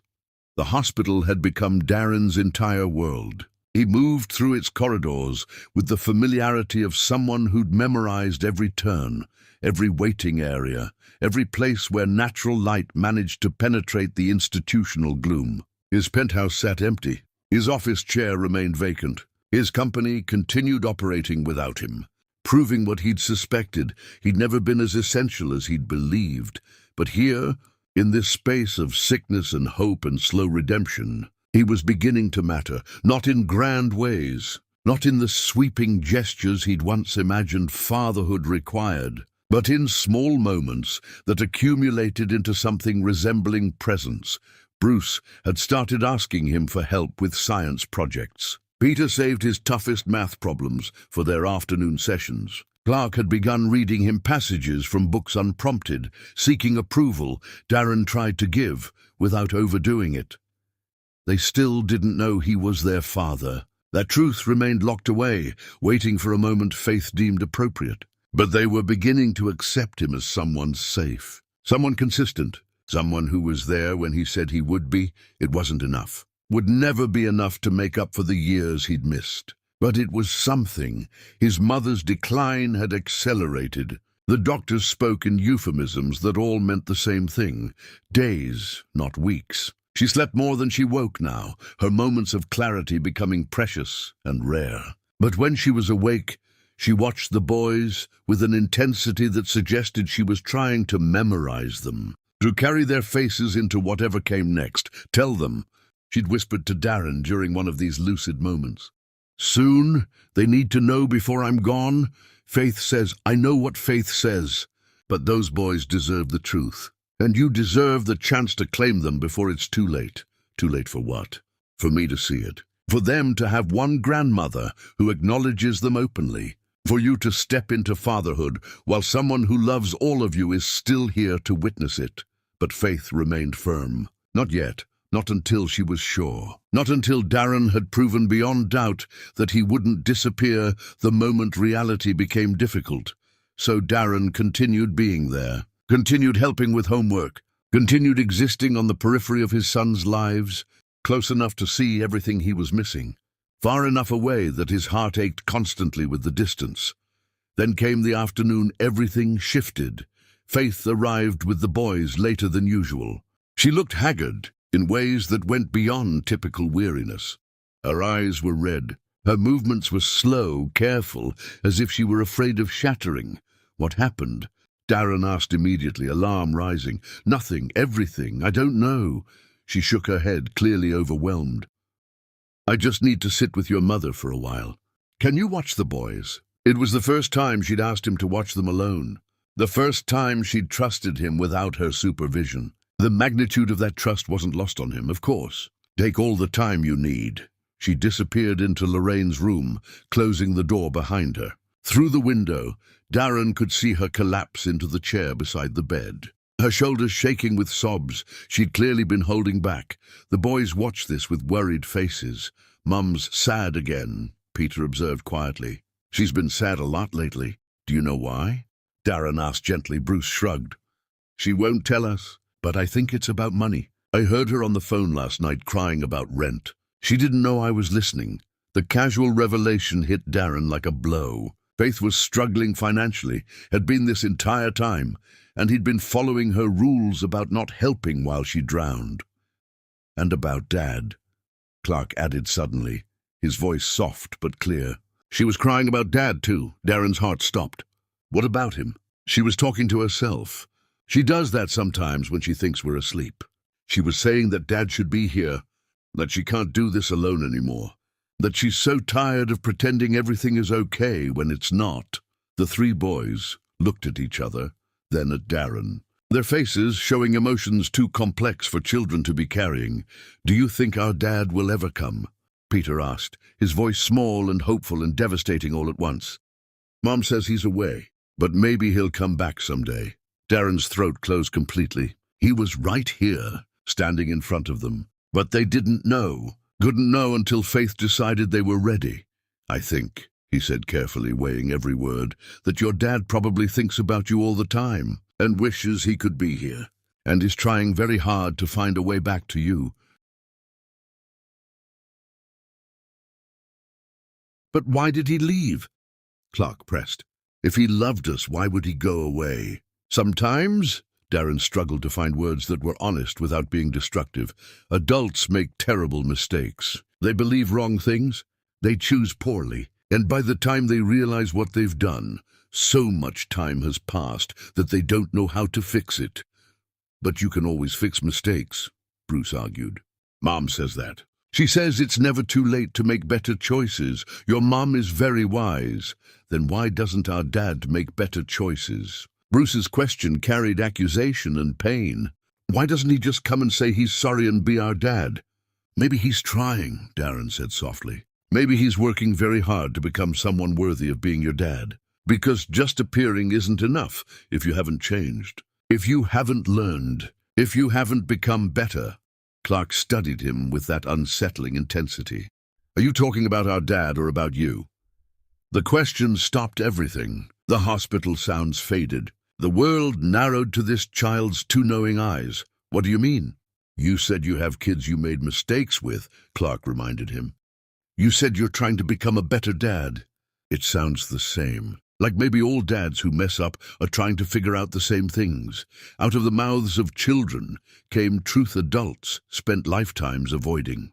The hospital had become Darren's entire world. He moved through its corridors with the familiarity of someone who'd memorized every turn, every waiting area, every place where natural light managed to penetrate the institutional gloom. His penthouse sat empty. His office chair remained vacant. His company continued operating without him, proving what he'd suspected. He'd never been as essential as he'd believed. But here, in this space of sickness and hope and slow redemption, he was beginning to matter, not in grand ways, not in the sweeping gestures he'd once imagined fatherhood required, but in small moments that accumulated into something resembling presence. Bruce had started asking him for help with science projects. Peter saved his toughest math problems for their afternoon sessions. Clark had begun reading him passages from books unprompted, seeking approval Darren tried to give without overdoing it. They still didn't know he was their father. That truth remained locked away, waiting for a moment Faith deemed appropriate. But they were beginning to accept him as someone safe, someone consistent, someone who was there when he said he would be. It wasn't enough, would never be enough to make up for the years he'd missed. But it was something. His mother's decline had accelerated. The doctors spoke in euphemisms that all meant the same thing. Days, not weeks. She slept more than she woke now, her moments of clarity becoming precious and rare. But when she was awake, she watched the boys with an intensity that suggested she was trying to memorize them, to carry their faces into whatever came next. Tell them, she'd whispered to Darren during one of these lucid moments. Soon, they need to know before I'm gone. Faith says, I know what Faith says, but those boys deserve the truth. And you deserve the chance to claim them before it's too late. Too late for what? For me to see it. For them to have one grandmother who acknowledges them openly. For you to step into fatherhood while someone who loves all of you is still here to witness it. But Faith remained firm. Not yet. Not until she was sure. Not until Darren had proven beyond doubt that he wouldn't disappear the moment reality became difficult. So Darren continued being there, continued helping with homework, continued existing on the periphery of his sons' lives, close enough to see everything he was missing, far enough away that his heart ached constantly with the distance. Then came the afternoon. Everything shifted. Faith arrived with the boys later than usual. She looked haggard, in ways that went beyond typical weariness. Her eyes were red. Her movements were slow, careful, as if she were afraid of shattering. What happened? Darren asked immediately, alarm rising. Nothing, everything, I don't know. She shook her head, clearly overwhelmed. I just need to sit with your mother for a while. Can you watch the boys? It was the first time she'd asked him to watch them alone. The first time she'd trusted him without her supervision. The magnitude of that trust wasn't lost on him, of course. Take all the time you need. She disappeared into Lorraine's room, closing the door behind her. Through the window, Darren could see her collapse into the chair beside the bed. Her shoulders shaking with sobs, she'd clearly been holding back. The boys watched this with worried faces. Mum's sad again, Peter observed quietly. She's been sad a lot lately. Do you know why? Darren asked gently. Bruce shrugged. She won't tell us, but I think it's about money. I heard her on the phone last night crying about rent. She didn't know I was listening. The casual revelation hit Darren like a blow. Faith was struggling financially, had been this entire time, and he'd been following her rules about not helping while she drowned. And about Dad, Clark added suddenly, his voice soft but clear. She was crying about Dad too. Darren's heart stopped. What about him? She was talking to herself. She does that sometimes when she thinks we're asleep. She was saying that Dad should be here, that she can't do this alone anymore, that she's so tired of pretending everything is okay when it's not. The three boys looked at each other, then at Darren, their faces showing emotions too complex for children to be carrying. Do you think our Dad will ever come? Peter asked, his voice small and hopeful and devastating all at once. Mom says he's away, but maybe he'll come back someday. Darren's throat closed completely. He was right here, standing in front of them. But they didn't know, couldn't know until Faith decided they were ready. I think, he said carefully, weighing every word, that your dad probably thinks about you all the time and wishes he could be here, and is trying very hard to find a way back to you. But why did he leave? Clark pressed. If he loved us, why would he go away? Sometimes, Darren struggled to find words that were honest without being destructive, adults make terrible mistakes. They believe wrong things, they choose poorly, and by the time they realize what they've done, so much time has passed that they don't know how to fix it. But you can always fix mistakes, Bruce argued. Mom says that. She says it's never too late to make better choices. Your mom is very wise. Then why doesn't our dad make better choices? Bruce's question carried accusation and pain. Why doesn't he just come and say he's sorry and be our dad? Maybe he's trying, Darren said softly. Maybe he's working very hard to become someone worthy of being your dad. Because just appearing isn't enough if you haven't changed. If you haven't learned. If you haven't become better. Clark studied him with that unsettling intensity. Are you talking about our dad or about you? The question stopped everything. The hospital sounds faded. The world narrowed to this child's two knowing eyes. What do you mean? You said you have kids you made mistakes with, Clark reminded him. You said you're trying to become a better dad. It sounds the same. Like maybe all dads who mess up are trying to figure out the same things. Out of the mouths of children came truth adults spent lifetimes avoiding.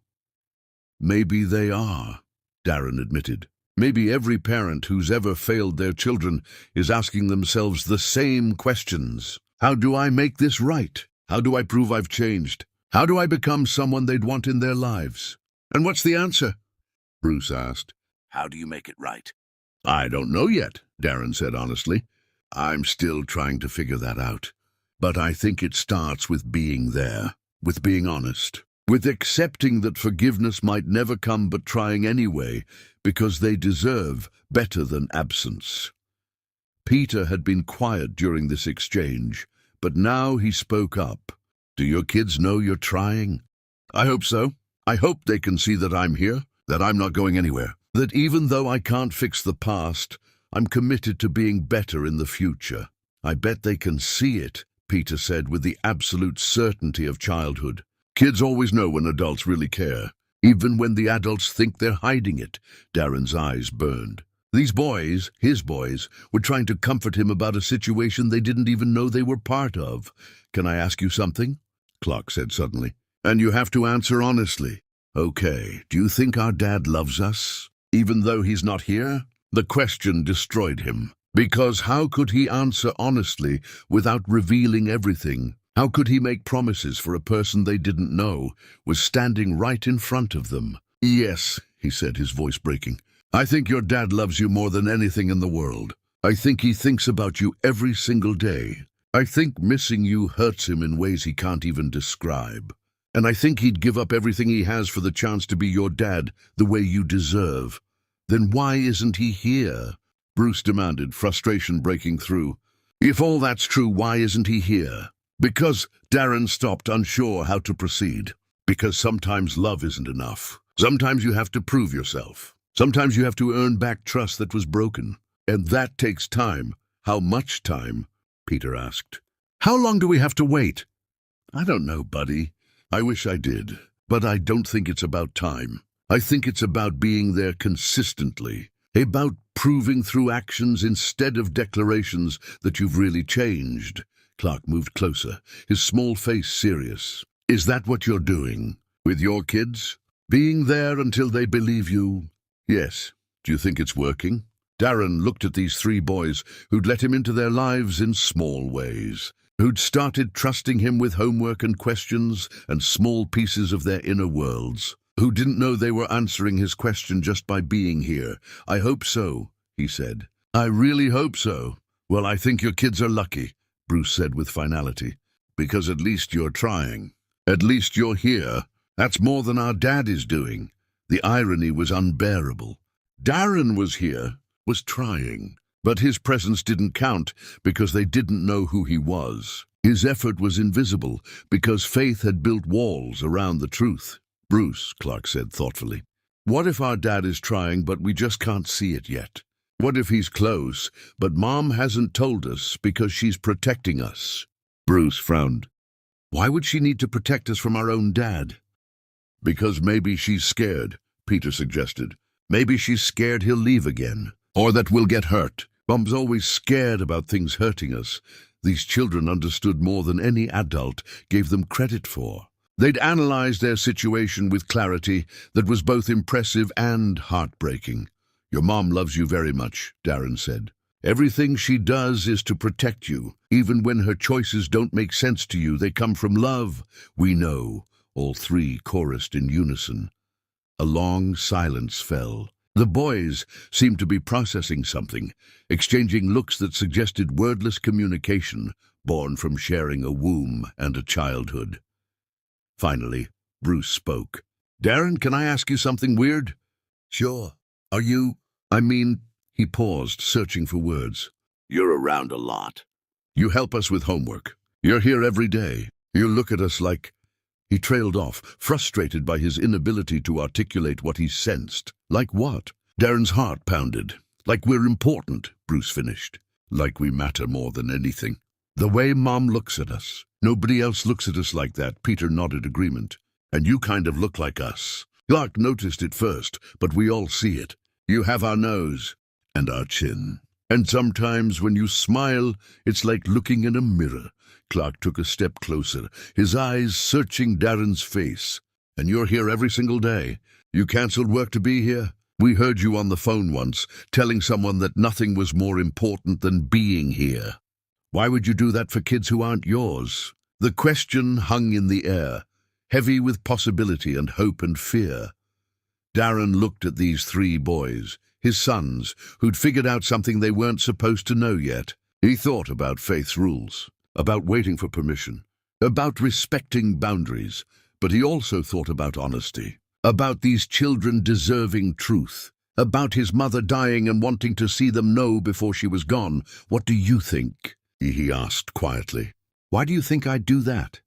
Maybe they are, Darren admitted. Maybe every parent who's ever failed their children is asking themselves the same questions. How do I make this right? How do I prove I've changed? How do I become someone they'd want in their lives? And what's the answer? Bruce asked. How do you make it right? I don't know yet, Darren said honestly. I'm still trying to figure that out. But I think it starts with being there, with being honest, with accepting that forgiveness might never come but trying anyway, because they deserve better than absence. Peter had been quiet during this exchange, but now he spoke up. Do your kids know you're trying? I hope so. I hope they can see that I'm here, that I'm not going anywhere. That even though I can't fix the past, I'm committed to being better in the future. I bet they can see it, Peter said with the absolute certainty of childhood. Kids always know when adults really care, even when the adults think they're hiding it. Darren's eyes burned. These boys, his boys, were trying to comfort him about a situation they didn't even know they were part of. Can I ask you something? Clark said suddenly. And you have to answer honestly. Okay, do you think our dad loves us? Even though he's not here? The question destroyed him, because how could he answer honestly without revealing everything? How could he make promises for a person they didn't know was standing right in front of them? "Yes," he said, his voice breaking. "I think your dad loves you more than anything in the world. I think he thinks about you every single day. I think missing you hurts him in ways he can't even describe. And I think he'd give up everything he has for the chance to be your dad the way you deserve." "Then why isn't he here?" Bruce demanded, frustration breaking through. "If all that's true, why isn't he here?" "Because," Darren stopped, unsure how to proceed. "Because sometimes love isn't enough. Sometimes you have to prove yourself. Sometimes you have to earn back trust that was broken. And that takes time." "How much time?" Peter asked. "How long do we have to wait?" "I don't know, buddy. I wish I did. But I don't think it's about time. I think it's about being there consistently. About proving through actions instead of declarations that you've really changed." Clark moved closer, his small face serious. "Is that what you're doing? With your kids? Being there until they believe you?" "Yes." "Do you think it's working?" Darren looked at these three boys who'd let him into their lives in small ways, who'd started trusting him with homework and questions and small pieces of their inner worlds, who didn't know they were answering his question just by being here. "I hope so," he said. "I really hope so." "Well, I think your kids are lucky," Bruce said with finality, "because at least you're trying. At least you're here. That's more than our dad is doing." The irony was unbearable. Darren was here, was trying, but his presence didn't count because they didn't know who he was. His effort was invisible because faith had built walls around the truth. "Bruce," Clark said thoughtfully, "what if our dad is trying but we just can't see it yet? What if he's close, but Mom hasn't told us because she's protecting us?" Bruce frowned. "Why would she need to protect us from our own dad?" "Because maybe she's scared," Peter suggested. "Maybe she's scared he'll leave again, or that we'll get hurt. Mom's always scared about things hurting us." These children understood more than any adult gave them credit for. They'd analyzed their situation with clarity that was both impressive and heartbreaking. "Your mom loves you very much," Darren said. "Everything she does is to protect you. Even when her choices don't make sense to you, they come from love." "We know," all three chorused in unison. A long silence fell. The boys seemed to be processing something, exchanging looks that suggested wordless communication born from sharing a womb and a childhood. Finally, Bruce spoke. "Darren, can I ask you something weird?" "Sure. Are you—" He paused, searching for words. "You're around a lot. You help us with homework. You're here every day. You look at us like—" He trailed off, frustrated by his inability to articulate what he sensed. "Like what?" Darren's heart pounded. "Like we're important," Bruce finished. "Like we matter more than anything. The way Mom looks at us. Nobody else looks at us like that." Peter nodded agreement. "And you kind of look like us." Clark noticed it first, but we all see it. You have our nose and our chin. And sometimes when you smile, it's like looking in a mirror. Clark took a step closer, his eyes searching Darren's face. "And you're here every single day. You canceled work to be here? We heard you on the phone once, telling someone that nothing was more important than being here. Why would you do that for kids who aren't yours?" The question hung in the air, heavy with possibility and hope and fear. Darren looked at these three boys, his sons, who'd figured out something they weren't supposed to know yet. He thought about faith's rules, about waiting for permission, about respecting boundaries, but he also thought about honesty, about these children deserving truth, about his mother dying and wanting to see them know before she was gone. "What do you think?" he asked quietly. "Why do you think I'd do that?"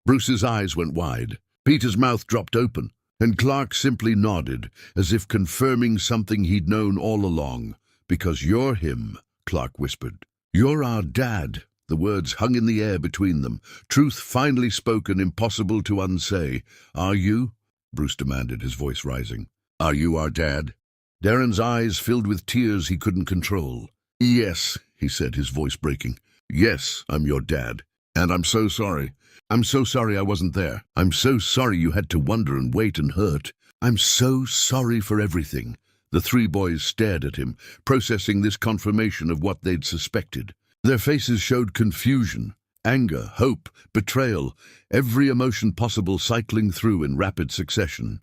Bruce's eyes went wide. Peter's mouth dropped open, and Clark simply nodded, as if confirming something he'd known all along. "Because you're him," Clark whispered. "You're our dad." The words hung in the air between them, truth finally spoken, impossible to unsay. "Are you?" Bruce demanded, his voice rising. "Are you our dad?" Darren's eyes filled with tears he couldn't control. "Yes," he said, his voice breaking. "Yes, I'm your dad. And I'm so sorry. I'm so sorry I wasn't there. I'm so sorry you had to wonder and wait and hurt. I'm so sorry for everything." The three boys stared at him, processing this confirmation of what they'd suspected. Their faces showed confusion, Anger, hope, betrayal, every emotion possible cycling through in rapid succession.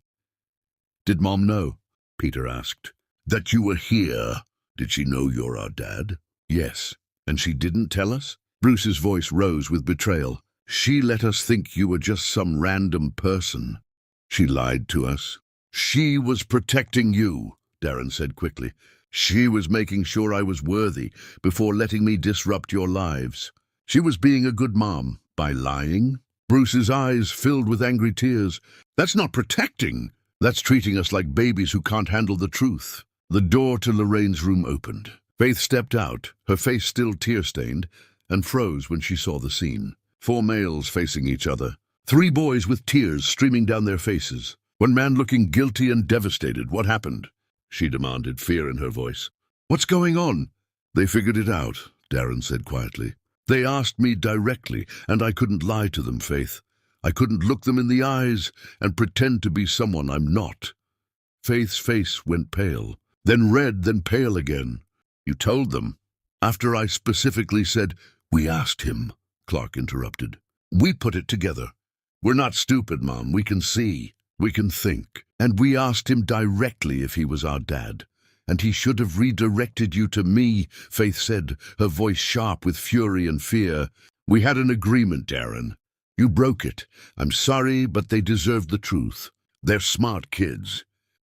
"Did Mom know?" Peter asked. "That you were here. Did she know you're our dad?" "Yes." "And she didn't tell us?" Bruce's voice rose with betrayal. "She let us think you were just some random person. She lied to us." "She was protecting you," Darren said quickly. "She was making sure I was worthy before letting me disrupt your lives. She was being a good mom by lying." Bruce's eyes filled with angry tears. "That's not protecting. That's treating us like babies who can't handle the truth." The door to Lorraine's room opened. Faith stepped out, her face still tear-stained, and froze when she saw the scene. 4 males facing each other. 3 boys with tears streaming down their faces. One man looking guilty and devastated. "What happened?" she demanded, fear in her voice. "What's going on?" "They figured it out," Darren said quietly. "They asked me directly, and I couldn't lie to them, Faith. I couldn't look them in the eyes and pretend to be someone I'm not." Faith's face went pale, then red, then pale again. "You told them?" "After I specifically said, 'We asked him,'" Clark interrupted. "We put it together. We're not stupid, Mom. We can see. We can think. And we asked him directly if he was our dad. And he should have redirected you to me," Faith said, her voice sharp with fury and fear. "We had an agreement, Darren. You broke it. I'm sorry, but they deserved the truth. They're smart kids.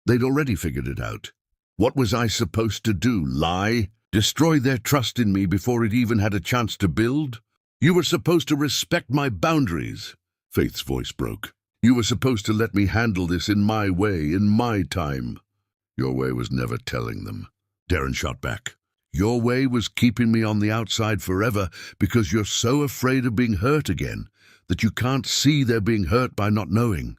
They'd already figured it out. What was I supposed to do, lie? Destroy their trust in me before it even had a chance to build? You were supposed to respect my boundaries." Faith's voice broke. "You were supposed to let me handle this in my way, in my time." "Your way was never telling them," Darren shot back. "Your way was keeping me on the outside forever because you're so afraid of being hurt again that you can't see they're being hurt by not knowing."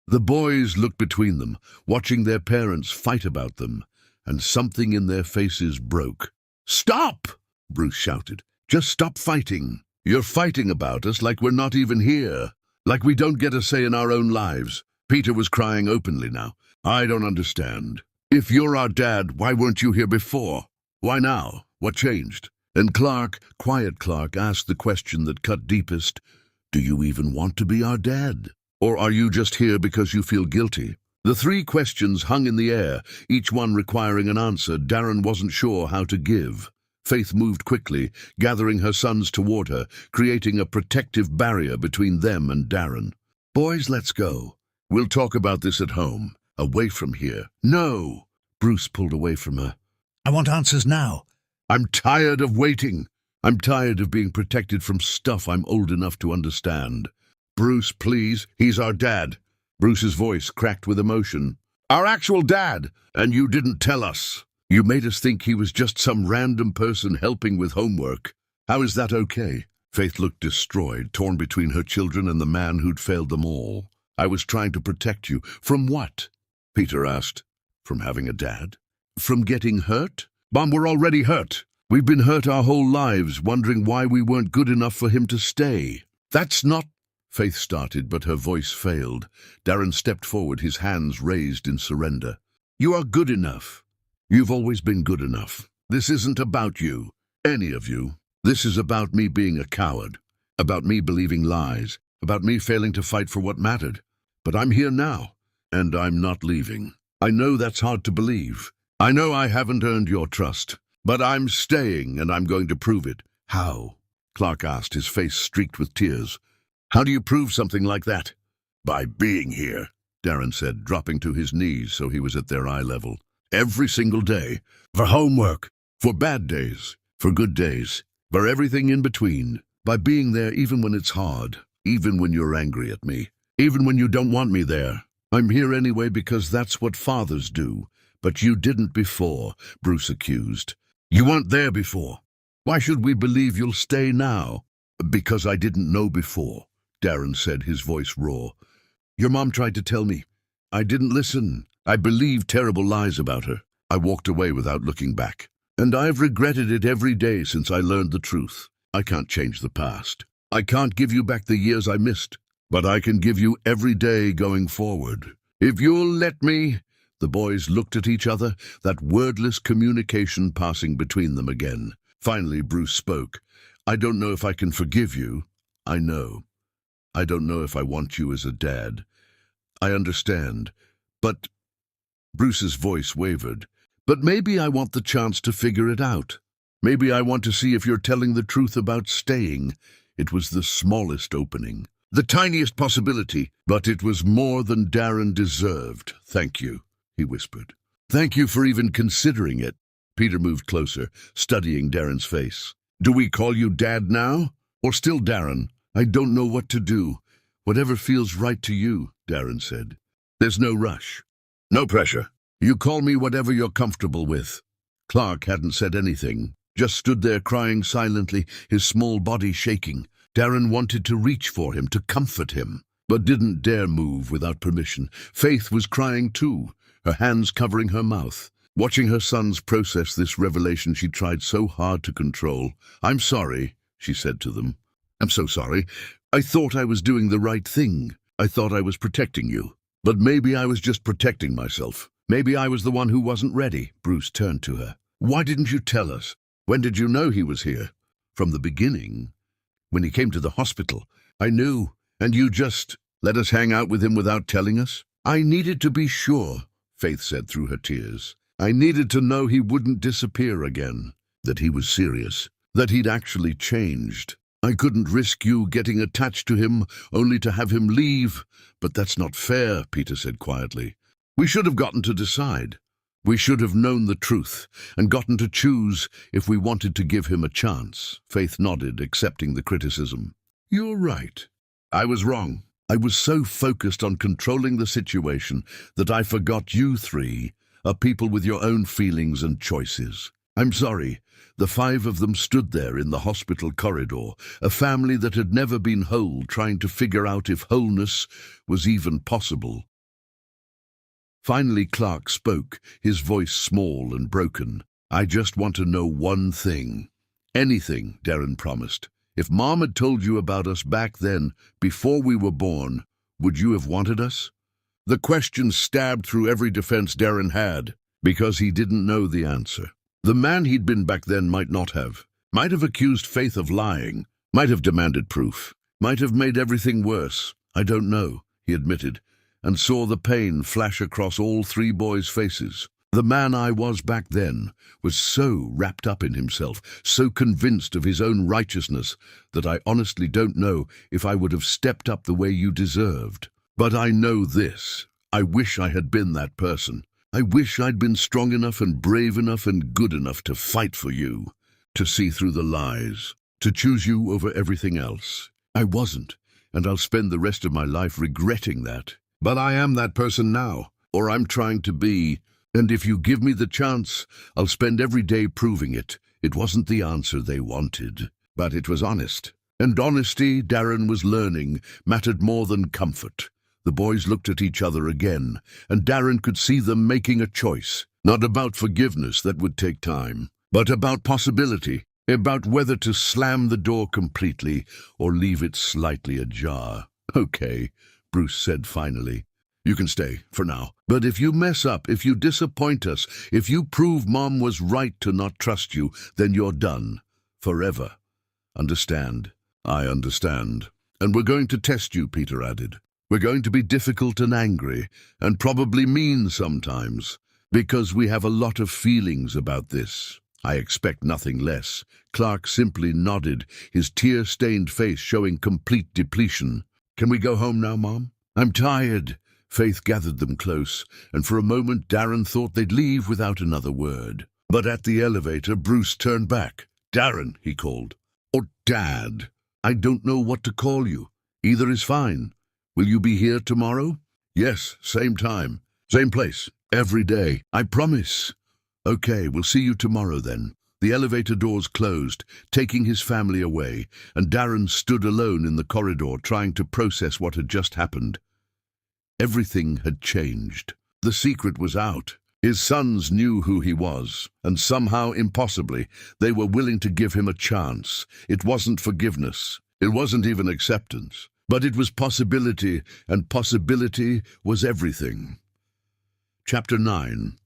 The boys looked between them, watching their parents fight about them, and something in their faces broke. "Stop!" Bruce shouted. "Just stop fighting. You're fighting about us like we're not even here, like we don't get a say in our own lives." Peter was crying openly now. "I don't understand. If you're our dad, why weren't you here before? Why now? What changed?" And Clark, quiet Clark, asked the question that cut deepest. "Do you even want to be our dad? Or are you just here because you feel guilty?" The 3 questions hung in the air, each one requiring an answer Darren wasn't sure how to give. Faith moved quickly, gathering her sons toward her, creating a protective barrier between them and Darren. "Boys, let's go. We'll talk about this at home, away from here." "No!" Bruce pulled away from her. "I want answers now." "I'm tired of waiting. I'm tired of being protected from stuff I'm old enough to understand. Bruce, please, he's our dad." Bruce's voice cracked with emotion. "Our actual dad, and you didn't tell us. You made us think he was just some random person helping with homework. How is that okay?" Faith looked destroyed, torn between her children and the man who'd failed them all. "I was trying to protect you. From what?" Peter asked. "From having a dad? From getting hurt?" "Mom, we're already hurt. We've been hurt our whole lives, wondering why we weren't good enough for him to stay." "That's not—" Faith started, but her voice failed. Darren stepped forward, his hands raised in surrender. "You are good enough. You've always been good enough. This isn't about you, any of you. This is about me being a coward, about me believing lies, about me failing to fight for what mattered. But I'm here now, and I'm not leaving. I know that's hard to believe. I know I haven't earned your trust, but I'm staying, and I'm going to prove it." "How?" Clark asked, his face streaked with tears. "How do you prove something like that?" "By being here," Darren said, dropping to his knees so he was at their eye level. "Every single day. For homework. For bad days. For good days. For everything in between. By being there even when it's hard. Even when you're angry at me. Even when you don't want me there. I'm here anyway because that's what fathers do. But you didn't before," Bruce accused. "You weren't there before. Why should we believe you'll stay now?" "Because I didn't know before," Darren said, his voice raw. "Your mom tried to tell me. I didn't listen. I believed terrible lies about her. I walked away without looking back. And I've regretted it every day since I learned the truth. I can't change the past. I can't give you back the years I missed. But I can give you every day going forward. If you'll let me, The boys looked at each other, that wordless communication passing between them again. Finally, Bruce spoke. "I don't know if I can forgive you. I know. I don't know if I want you as a dad. I understand. But—" Bruce's voice wavered. "But maybe I want the chance to figure it out. Maybe I want to see if you're telling the truth about staying." It was the smallest opening, the tiniest possibility, but it was more than Darren deserved. "Thank you," he whispered. "Thank you for even considering it." Peter moved closer, studying Darren's face. "Do we call you Dad now? Or still Darren? I don't know what to do." "Whatever feels right to you," Darren said. "There's no rush. No pressure. You call me whatever you're comfortable with." Clark hadn't said anything, just stood there crying silently, his small body shaking. Darren wanted to reach for him, to comfort him, but didn't dare move without permission. Faith was crying too, her hands covering her mouth. Watching her sons process this revelation she tried so hard to control. "I'm sorry," she said to them. "I'm so sorry. I thought I was doing the right thing. I thought I was protecting you. But maybe I was just protecting myself. Maybe I was the one who wasn't ready." Bruce turned to her. "Why didn't you tell us? When did you know he was here?" "From the beginning. When he came to the hospital. I knew. And you just let us hang out with him without telling us?" "I needed to be sure," Faith said through her tears. "I needed to know he wouldn't disappear again. That he was serious. That he'd actually changed. I couldn't risk you getting attached to him only to have him leave." "But that's not fair," Peter said quietly. "We should have gotten to decide. We should have known the truth and gotten to choose if we wanted to give him a chance." Faith nodded, accepting the criticism. "You're right. I was wrong. I was so focused on controlling the situation that I forgot you three are people with your own feelings and choices. I'm sorry." The five of them stood there in the hospital corridor, a family that had never been whole, trying to figure out if wholeness was even possible. Finally Clark spoke, his voice small and broken. "I just want to know one thing." "Anything," Darren promised. "If Mom had told you about us back then, before we were born, would you have wanted us?" The question stabbed through every defense Darren had, because he didn't know the answer. The man he'd been back then might not have. Might have accused Faith of lying. Might have demanded proof. Might have made everything worse. "I don't know," he admitted, and saw the pain flash across all three boys' faces. "The man I was back then was so wrapped up in himself, so convinced of his own righteousness, that I honestly don't know if I would have stepped up the way you deserved. But I know this. I wish I had been that person. I wish I'd been strong enough and brave enough and good enough to fight for you, to see through the lies, to choose you over everything else. I wasn't, and I'll spend the rest of my life regretting that. But I am that person now, or I'm trying to be, and if you give me the chance, I'll spend every day proving it. It wasn't the answer they wanted, but it was honest. And honesty, Darren was learning, mattered more than comfort. The boys looked at each other again, and Darren could see them making a choice, not about forgiveness that would take time, but about possibility, about whether to slam the door completely or leave it slightly ajar. "Okay," Bruce said finally. "You can stay, for now. But if you mess up, if you disappoint us, if you prove Mom was right to not trust you, then you're done. Forever. Understand?" "I understand. And we're going to test you," Peter added. "We're going to be difficult and angry, and probably mean sometimes, because we have a lot of feelings about this." "I expect nothing less." Clark simply nodded, his tear-stained face showing complete depletion. "Can we go home now, Mom?" "I'm tired." Faith gathered them close, and for a moment Darren thought they'd leave without another word. But at the elevator, Bruce turned back. "Darren," he called. "Or Dad. I don't know what to call you. Either is fine. Will you be here tomorrow?" "Yes, same time, same place, every day. I promise." "Okay, we'll see you tomorrow then." The elevator doors closed, taking his family away, and Darren stood alone in the corridor trying to process what had just happened. Everything had changed. The secret was out. His sons knew who he was, and somehow, impossibly, they were willing to give him a chance. It wasn't forgiveness. It wasn't even acceptance. But it was possibility, and possibility was everything. Chapter 9.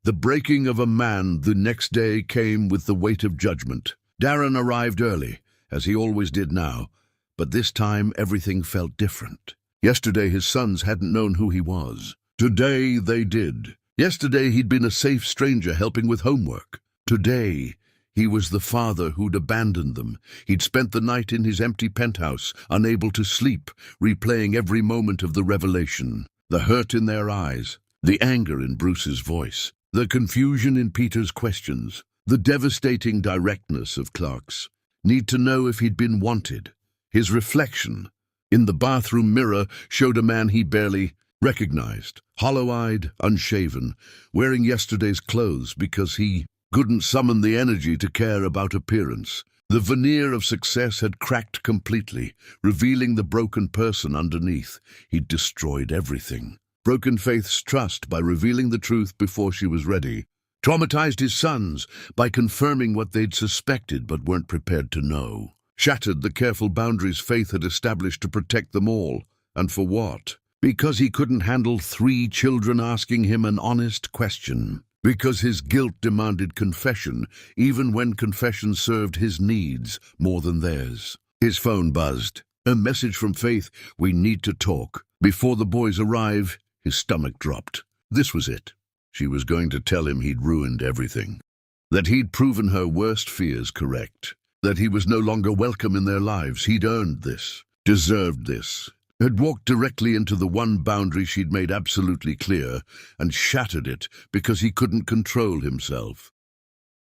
The breaking of a man the next day came with the weight of judgment. Darren arrived early, as he always did now, but this time everything felt different. Yesterday his sons hadn't known who he was. Today they did. Yesterday he'd been a safe stranger helping with homework. Today he was the father who'd abandoned them. He'd spent the night in his empty penthouse, unable to sleep, replaying every moment of the revelation. The hurt in their eyes, the anger in Bruce's voice, the confusion in Peter's questions, the devastating directness of Clark's need to know if he'd been wanted. His reflection in the bathroom mirror showed a man he barely recognized, hollow-eyed, unshaven, wearing yesterday's clothes because he couldn't summon the energy to care about appearance. The veneer of success had cracked completely, revealing the broken person underneath. He'd destroyed everything. Broken Faith's trust by revealing the truth before she was ready. Traumatized his sons by confirming what they'd suspected but weren't prepared to know. Shattered the careful boundaries Faith had established to protect them all. And for what? Because he couldn't handle 3 children asking him an honest question. Because his guilt demanded confession, even when confession served his needs more than theirs. His phone buzzed. A message from Faith: "We need to talk." Before the boys arrive, his stomach dropped. This was it. She was going to tell him he'd ruined everything. That he'd proven her worst fears correct. That he was no longer welcome in their lives. He'd earned this, deserved this. Had walked directly into the one boundary she'd made absolutely clear, and shattered it because he couldn't control himself.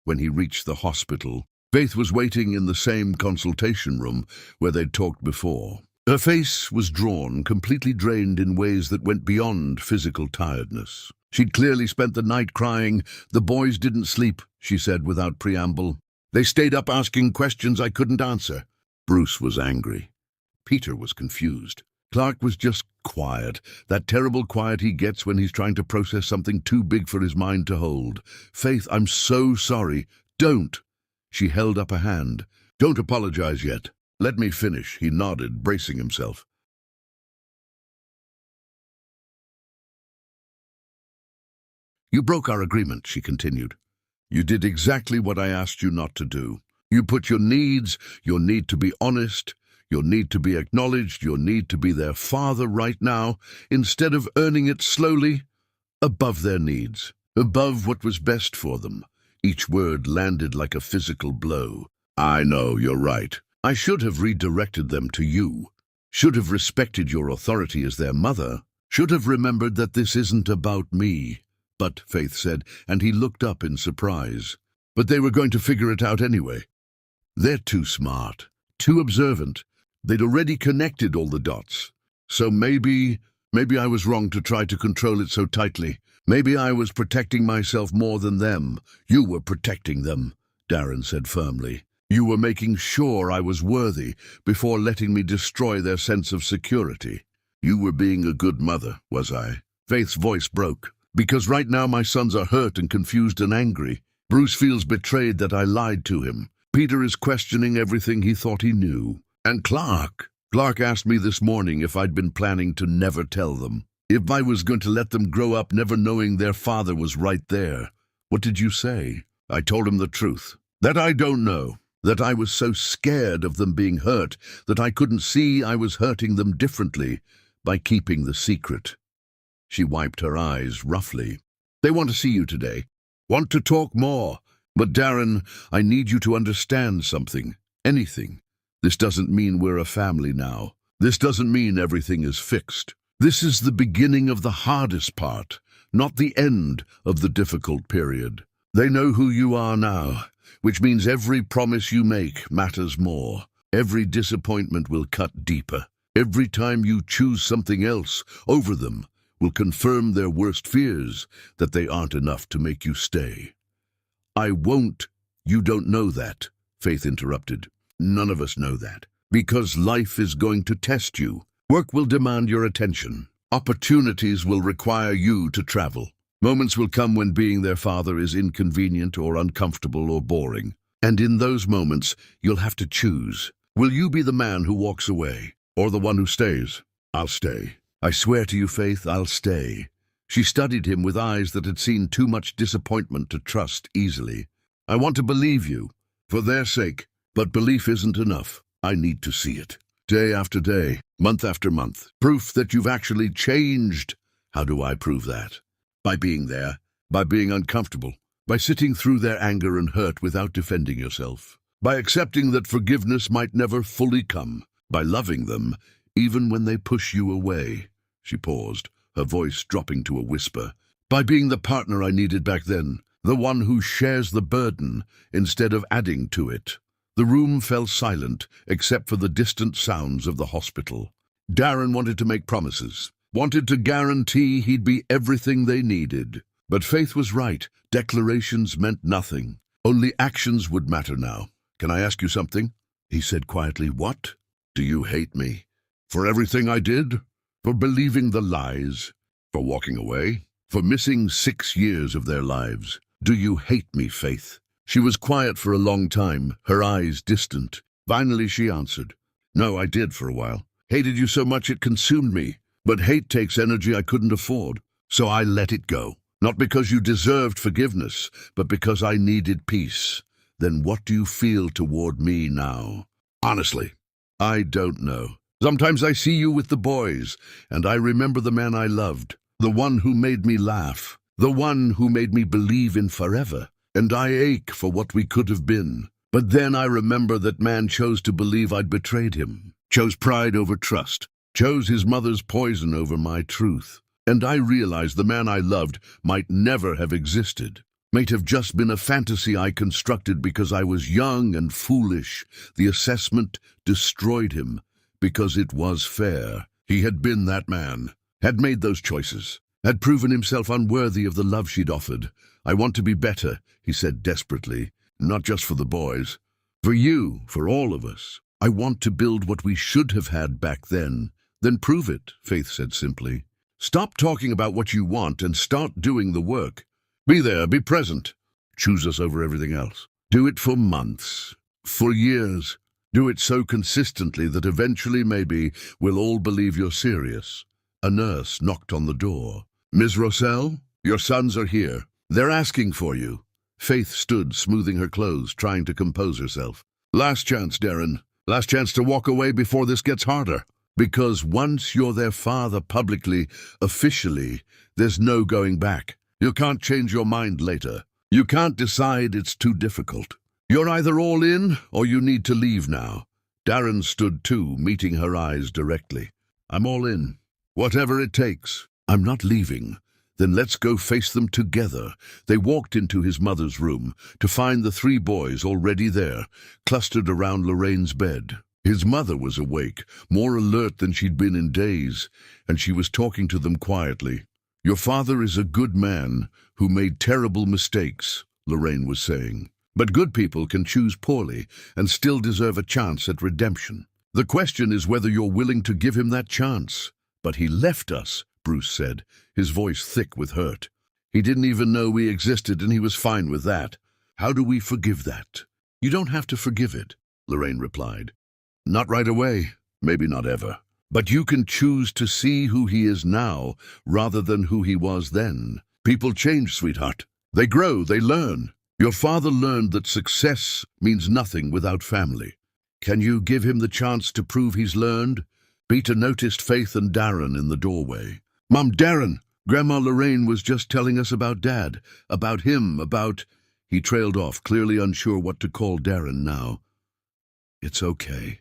When he reached the hospital, Faith was waiting in the same consultation room where they'd talked before. Her face was drawn, completely drained in ways that went beyond physical tiredness. She'd clearly spent the night crying. "The boys didn't sleep," she said without preamble. "They stayed up asking questions I couldn't answer." Bruce was angry. Peter was confused. Clark was just quiet, that terrible quiet he gets when he's trying to process something too big for his mind to hold. "Faith, I'm so sorry." "Don't." She held up a hand. "Don't apologize yet. Let me finish." He nodded, bracing himself. "You broke our agreement," she continued. "You did exactly what I asked you not to do. You put your needs, your need to be honest, your need to be acknowledged, your need to be their father right now, instead of earning it slowly, above their needs, above what was best for them." Each word landed like a physical blow. "I know, you're right. I should have redirected them to you. Should have respected your authority as their mother. Should have remembered that this isn't about me." "But," Faith said, and he looked up in surprise. "But they were going to figure it out anyway. They're too smart, too observant. They'd already connected all the dots. So maybe I was wrong to try to control it so tightly. Maybe I was protecting myself more than them." "You were protecting them," Darren said firmly. "You were making sure I was worthy before letting me destroy their sense of security." "You were being a good mother, was I?" Faith's voice broke. "Because right now my sons are hurt and confused and angry. Bruce feels betrayed that I lied to him. Peter is questioning everything he thought he knew. And Clark asked me this morning if I'd been planning to never tell them. If I was going to let them grow up never knowing their father was right there. What did you say?" "I told him the truth. That I don't know. That I was so scared of them being hurt that I couldn't see I was hurting them differently by keeping the secret." She wiped her eyes roughly. "They want to see you today. Want to talk more. But Darren, I need you to understand something. Anything. This doesn't mean we're a family now. This doesn't mean everything is fixed. This is the beginning of the hardest part, not the end of the difficult period. They know who you are now, which means every promise you make matters more. Every disappointment will cut deeper. Every time you choose something else over them will confirm their worst fears, that they aren't enough to make you stay." "I won't." "You don't know that," Faith interrupted. "None of us know that. Because life is going to test you. Work will demand your attention. Opportunities will require you to travel. Moments will come when being their father is inconvenient or uncomfortable or boring. And in those moments, you'll have to choose. Will you be the man who walks away, or the one who stays?" "I'll stay. I swear to you, Faith, I'll stay." She studied him with eyes that had seen too much disappointment to trust easily. "I want to believe you, for their sake, but belief isn't enough. I need to see it. Day after day, month after month. Proof that you've actually changed. How do I prove that? By being there, by being uncomfortable, by sitting through their anger and hurt without defending yourself, by accepting that forgiveness might never fully come, by loving them, even when they push you away." She paused, her voice dropping to a whisper. "By being the partner I needed back then, the one who shares the burden instead of adding to it." The room fell silent, except for the distant sounds of the hospital. Darren wanted to make promises, wanted to guarantee he'd be everything they needed. But Faith was right. Declarations meant nothing. Only actions would matter now. "Can I ask you something?" he said quietly. "What? Do you hate me? For everything I did? For believing the lies? For walking away? For missing 6 years of their lives? Do you hate me, Faith?" She was quiet for a long time, her eyes distant. Finally she answered, "No, I did for a while. Hated you so much it consumed me. But hate takes energy I couldn't afford. So I let it go. Not because you deserved forgiveness, but because I needed peace. Then what do you feel toward me now?" "Honestly, I don't know. Sometimes I see you with the boys, and I remember the man I loved, the one who made me laugh, the one who made me believe in forever. And I ache for what we could have been. But then I remember that man chose to believe I'd betrayed him, chose pride over trust, chose his mother's poison over my truth. And I realized the man I loved might never have existed, might have just been a fantasy I constructed because I was young and foolish. The assessment destroyed him because it was fair. He had been that man, had made those choices, had proven himself unworthy of the love she'd offered. "I want to be better," he said desperately, "not just for the boys. For you, for all of us. I want to build what we should have had back then." "Then prove it," Faith said simply. "Stop talking about what you want and start doing the work. Be there, be present. Choose us over everything else. Do it for months, for years. Do it so consistently that eventually maybe we'll all believe you're serious." A nurse knocked on the door. "Ms. Rossell, your sons are here. They're asking for you." Faith stood, smoothing her clothes, trying to compose herself. "Last chance, Darren. Last chance to walk away before this gets harder. Because once you're their father publicly, officially, there's no going back. You can't change your mind later. You can't decide it's too difficult. You're either all in or you need to leave now." Darren stood too, meeting her eyes directly. "I'm all in. Whatever it takes. I'm not leaving." "Then let's go face them together." They walked into his mother's room to find the 3 boys already there, clustered around Lorraine's bed. His mother was awake, more alert than she'd been in days, and she was talking to them quietly. "Your father is a good man who made terrible mistakes," Lorraine was saying. "But good people can choose poorly and still deserve a chance at redemption. The question is whether you're willing to give him that chance." "But he left us," Bruce said, his voice thick with hurt. "He didn't even know we existed, and he was fine with that. How do we forgive that?" "You don't have to forgive it," Lorraine replied. "Not right away, maybe not ever. But you can choose to see who he is now rather than who he was then. People change, sweetheart. They grow, they learn. Your father learned that success means nothing without family. Can you give him the chance to prove he's learned?" Peter noticed Faith and Darren in the doorway. "Mom, Darren, Grandma Lorraine was just telling us about Dad, about him, about—" He trailed off, clearly unsure what to call Darren now. "It's okay,"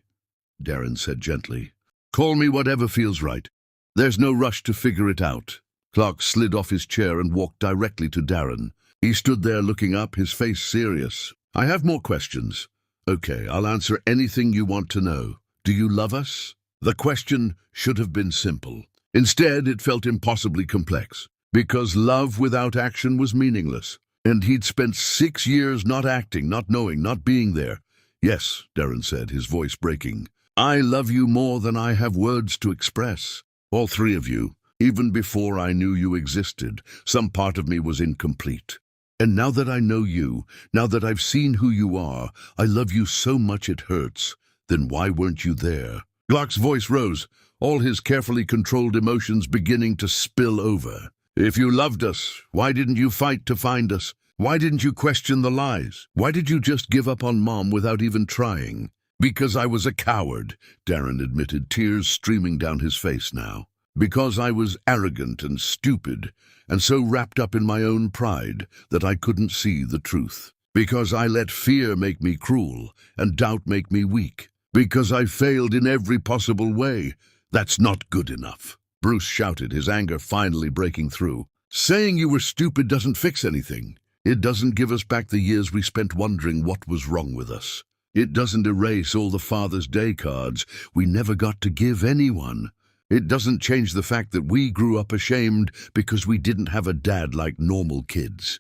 Darren said gently. "Call me whatever feels right. There's no rush to figure it out." Clark slid off his chair and walked directly to Darren. He stood there looking up, his face serious. "I have more questions." "Okay, I'll answer anything you want to know. Do you love us?" The question should have been simple. Instead, it felt impossibly complex, because love without action was meaningless. And he'd spent 6 years not acting, not knowing, not being there. "Yes," Darren said, his voice breaking. "I love you more than I have words to express. All 3 of you. Even before I knew you existed, some part of me was incomplete. And now that I know you, now that I've seen who you are, I love you so much it hurts. Then why weren't you there?" Clark's voice rose, all his carefully controlled emotions beginning to spill over. If you loved us, why didn't you fight to find us? Why didn't you question the lies? Why did you just give up on Mom without even trying? Because I was a coward, Darren admitted, tears streaming down his face now. Because I was arrogant and stupid, and so wrapped up in my own pride that I couldn't see the truth. Because I let fear make me cruel and doubt make me weak. Because I failed in every possible way. That's not good enough. Bruce shouted, his anger finally breaking through. Saying you were stupid doesn't fix anything. It doesn't give us back the years we spent wondering what was wrong with us. It doesn't erase all the Father's Day cards we never got to give anyone. It doesn't change the fact that we grew up ashamed because we didn't have a dad like normal kids.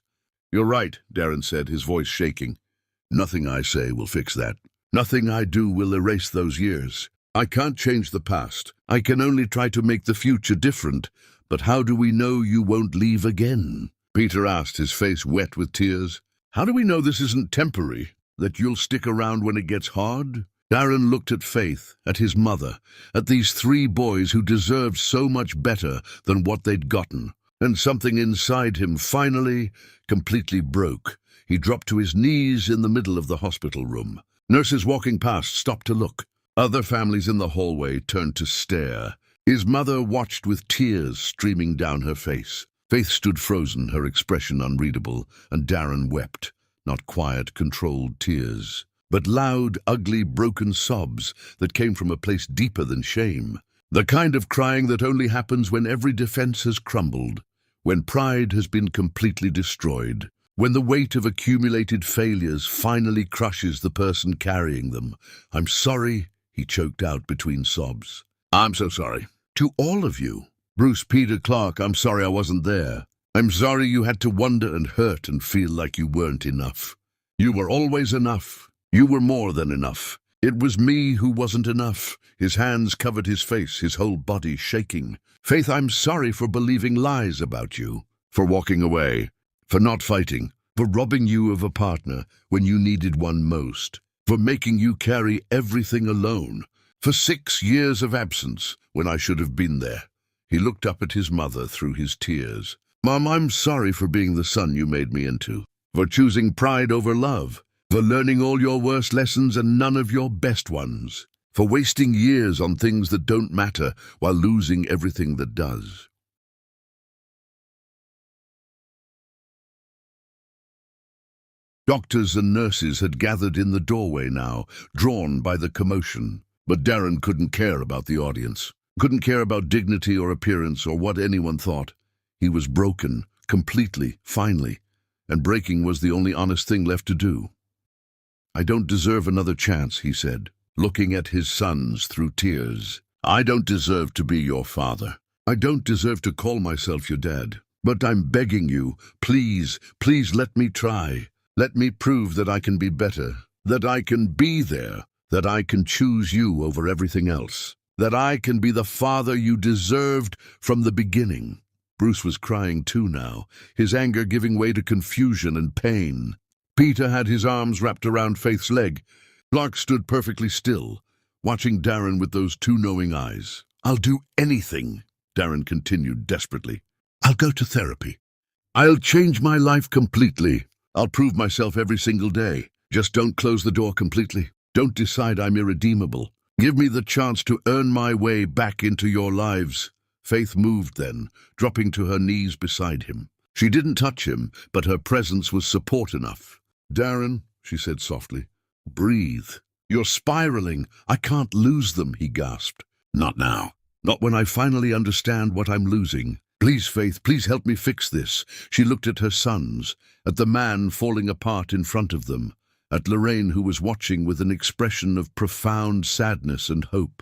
You're right, Darren said, his voice shaking. Nothing I say will fix that. Nothing I do will erase those years. I can't change the past. I can only try to make the future different. But how do we know you won't leave again? Peter asked, his face wet with tears. How do we know this isn't temporary? That you'll stick around when it gets hard? Darren looked at Faith, at his mother, at these three boys who deserved so much better than what they'd gotten. And something inside him finally, completely broke. He dropped to his knees in the middle of the hospital room. Nurses walking past stopped to look. Other families in the hallway turned to stare. His mother watched with tears streaming down her face. Faith stood frozen, her expression unreadable, and Darren wept. Not quiet, controlled tears, but loud, ugly, broken sobs that came from a place deeper than shame. The kind of crying that only happens when every defense has crumbled, when pride has been completely destroyed, when the weight of accumulated failures finally crushes the person carrying them. I'm sorry, he choked out between sobs. I'm so sorry. To all of you. Bruce Peter Clark, I'm sorry I wasn't there. I'm sorry you had to wonder and hurt and feel like you weren't enough. You were always enough. You were more than enough. It was me who wasn't enough. His hands covered his face, his whole body shaking. Faith, I'm sorry for believing lies about you, for walking away, for not fighting, for robbing you of a partner when you needed one most, for making you carry everything alone, for 6 years of absence when I should have been there. He looked up at his mother through his tears. Mom, I'm sorry for being the son you made me into, for choosing pride over love, for learning all your worst lessons and none of your best ones, for wasting years on things that don't matter while losing everything that does. Doctors and nurses had gathered in the doorway now, drawn by the commotion. But Darren couldn't care about the audience, couldn't care about dignity or appearance or what anyone thought. He was broken, completely, finally, and breaking was the only honest thing left to do. I don't deserve another chance, he said, looking at his sons through tears. I don't deserve to be your father. I don't deserve to call myself your dad. But I'm begging you, please, please let me try. Let me prove that I can be better, that I can be there, that I can choose you over everything else, that I can be the father you deserved from the beginning. Bruce was crying too now, his anger giving way to confusion and pain. Peter had his arms wrapped around Faith's leg. Clark stood perfectly still, watching Darren with those two knowing eyes. I'll do anything, Darren continued desperately. I'll go to therapy. I'll change my life completely. I'll prove myself every single day. Just don't close the door completely. Don't decide I'm irredeemable. Give me the chance to earn my way back into your lives. Faith moved then, dropping to her knees beside him. She didn't touch him, but her presence was support enough. Darren, she said softly, breathe. You're spiraling. I can't lose them, he gasped. Not now. Not when I finally understand what I'm losing. Please, Faith, please help me fix this. She looked at her sons, at the man falling apart in front of them, at Lorraine, who was watching with an expression of profound sadness and hope.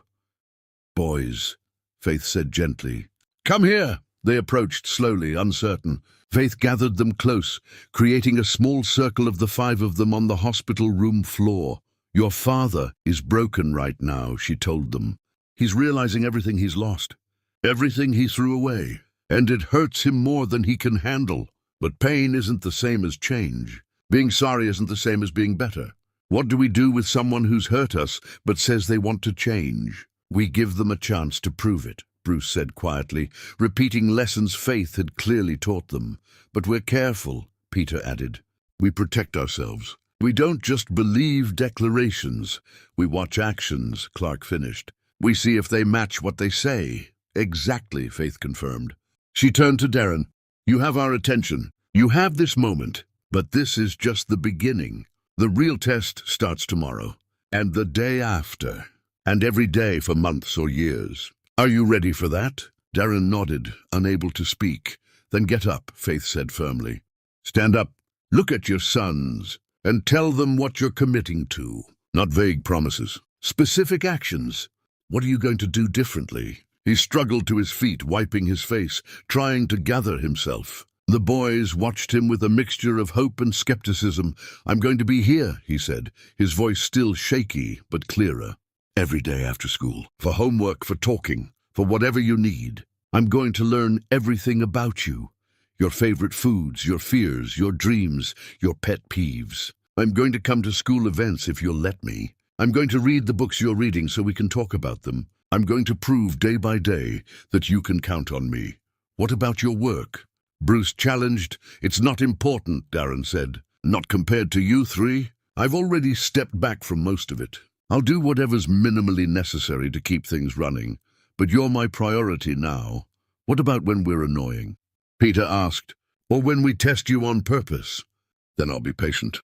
Boys, Faith said gently. Come here. They approached slowly, uncertain. Faith gathered them close, creating a small circle of the 5 of them on the hospital room floor. Your father is broken right now, she told them. He's realizing everything he's lost, everything he threw away, and it hurts him more than he can handle. But pain isn't the same as change. Being sorry isn't the same as being better. What do we do with someone who's hurt us but says they want to change? We give them a chance to prove it. Bruce said quietly, repeating lessons Faith had clearly taught them. But we're careful, Peter added. We protect ourselves. We don't just believe declarations. We watch actions, Clark finished. We see if they match what they say. Exactly, Faith confirmed. She turned to Darren. You have our attention. You have this moment. But this is just the beginning. The real test starts tomorrow. And the day after. And every day for months or years. Are you ready for that? Darren nodded, unable to speak. Then get up, Faith said firmly. Stand up. Look at your sons. And tell them what you're committing to. Not vague promises. Specific actions. What are you going to do differently? He struggled to his feet, wiping his face, trying to gather himself. The boys watched him with a mixture of hope and skepticism. I'm going to be here, he said, his voice still shaky but clearer. Every day after school. For homework, for talking, for whatever you need. I'm going to learn everything about you. Your favorite foods, your fears, your dreams, your pet peeves. I'm going to come to school events if you'll let me. I'm going to read the books you're reading so we can talk about them. I'm going to prove day by day that you can count on me. What about your work? Bruce challenged. It's not important, Darren said. Not compared to you three. I've already stepped back from most of it. I'll do whatever's minimally necessary to keep things running. But you're my priority now. What about when we're annoying? Peter asked. Or when we test you on purpose? Then I'll be patient.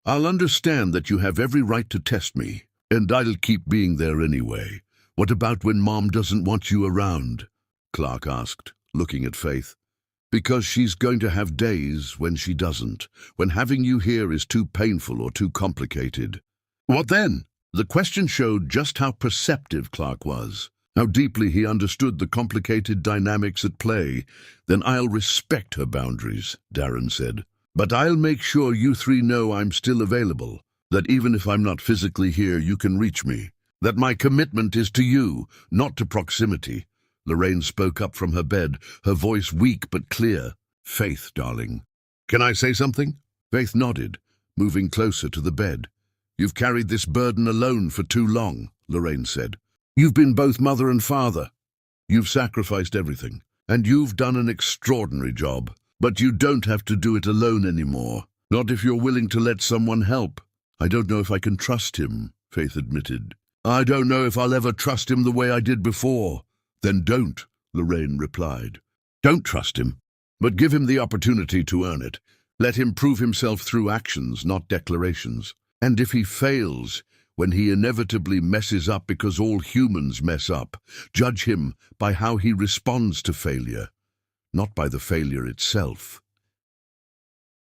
I'll understand that you have every right to test me, and I'll keep being there anyway. What about when Mom doesn't want you around? Clark asked, looking at Faith. Because she's going to have days when she doesn't, when having you here is too painful or too complicated. What then? The question showed just how perceptive Clark was, how deeply he understood the complicated dynamics at play. Then I'll respect her boundaries, Darren said. But I'll make sure you three know I'm still available, that even if I'm not physically here, you can reach me, that my commitment is to you, not to proximity. Lorraine spoke up from her bed, her voice weak but clear. Faith, darling. Can I say something? Faith nodded, moving closer to the bed. You've carried this burden alone for too long, Lorraine said. You've been both mother and father. You've sacrificed everything, and you've done an extraordinary job. But you don't have to do it alone anymore, not if you're willing to let someone help. I don't know if I can trust him, Faith admitted. I don't know if I'll ever trust him the way I did before. Then don't, Lorraine replied. Don't trust him, but give him the opportunity to earn it. Let him prove himself through actions, not declarations. And if he fails, when he inevitably messes up because all humans mess up, judge him by how he responds to failure, not by the failure itself.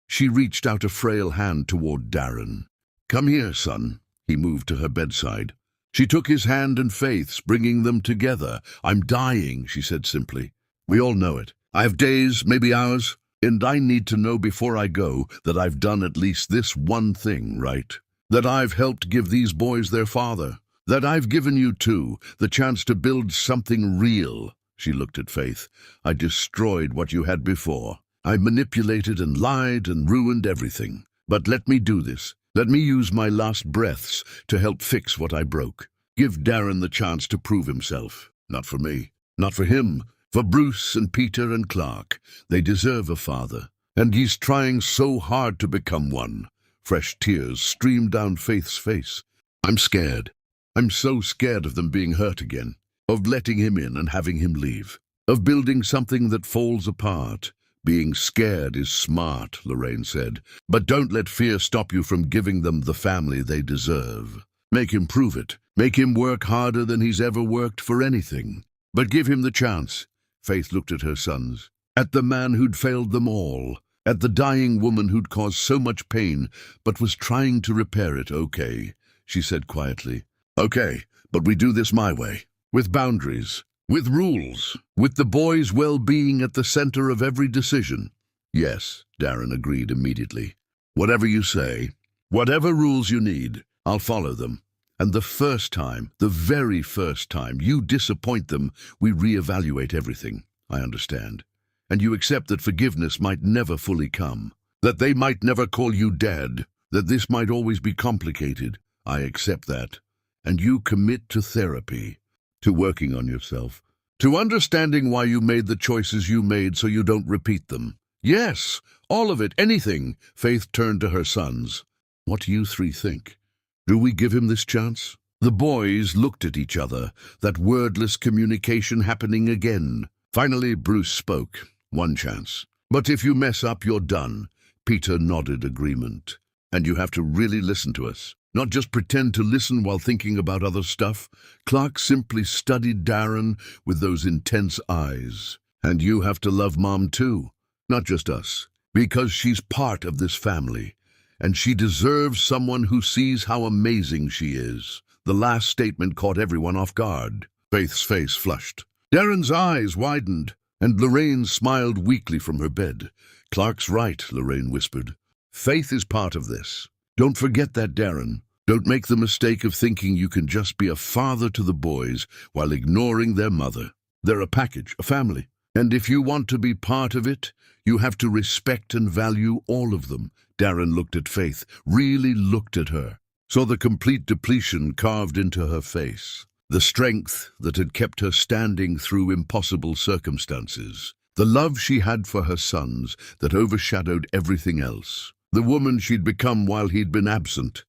She reached out a frail hand toward Darren. Come here, son. He moved to her bedside. She took his hand and Faith's, bringing them together. I'm dying, she said simply. We all know it. I have days, maybe hours, and I need to know before I go that I've done at least this one thing right. That I've helped give these boys their father. That I've given you two the chance to build something real. She looked at Faith. I destroyed what you had before. I manipulated and lied and ruined everything. But let me do this. Let me use my last breaths to help fix what I broke. Give Darren the chance to prove himself. Not for me. Not for him. For Bruce and Peter and Clark. They deserve a father. And he's trying so hard to become one. Fresh tears streamed down Faith's face. I'm scared. I'm so scared of them being hurt again. Of letting him in and having him leave. Of building something that falls apart. Being scared is smart, Lorraine said. But don't let fear stop you from giving them the family they deserve. Make him prove it. Make him work harder than he's ever worked for anything. But give him the chance. Faith looked at her sons. At the man who'd failed them all. At the dying woman who'd caused so much pain, but was trying to repair it. Okay, she said quietly. Okay, but we do this my way. With boundaries. With rules. With the boys' well-being at the center of every decision. Yes, Darren agreed immediately. Whatever you say, whatever rules you need, I'll follow them. And the first time, the very first time, you disappoint them, we reevaluate everything. I understand. And you accept that forgiveness might never fully come. That they might never call you dad. That this might always be complicated. I accept that. And you commit to therapy. To working on yourself. To understanding why you made the choices you made so you don't repeat them. Yes, all of it, anything. Faith turned to her sons. What do you three think? Do we give him this chance? The boys looked at each other, that wordless communication happening again. Finally, Bruce spoke. One chance. But if you mess up, you're done. Peter nodded agreement. And you have to really listen to us. Not just pretend to listen while thinking about other stuff. Clark simply studied Darren with those intense eyes. And you have to love Mom too, not just us. Because she's part of this family. And she deserves someone who sees how amazing she is. The last statement caught everyone off guard. Faith's face flushed. Darren's eyes widened, and Lorraine smiled weakly from her bed. Clark's right, Lorraine whispered. Faith is part of this. Don't forget that, Darren. Don't make the mistake of thinking you can just be a father to the boys while ignoring their mother. They're a package, a family. And if you want to be part of it, you have to respect and value all of them. Darren looked at Faith, really looked at her. Saw the complete depletion carved into her face. The strength that had kept her standing through impossible circumstances. The love she had for her sons that overshadowed everything else. The woman she'd become while he'd been absent.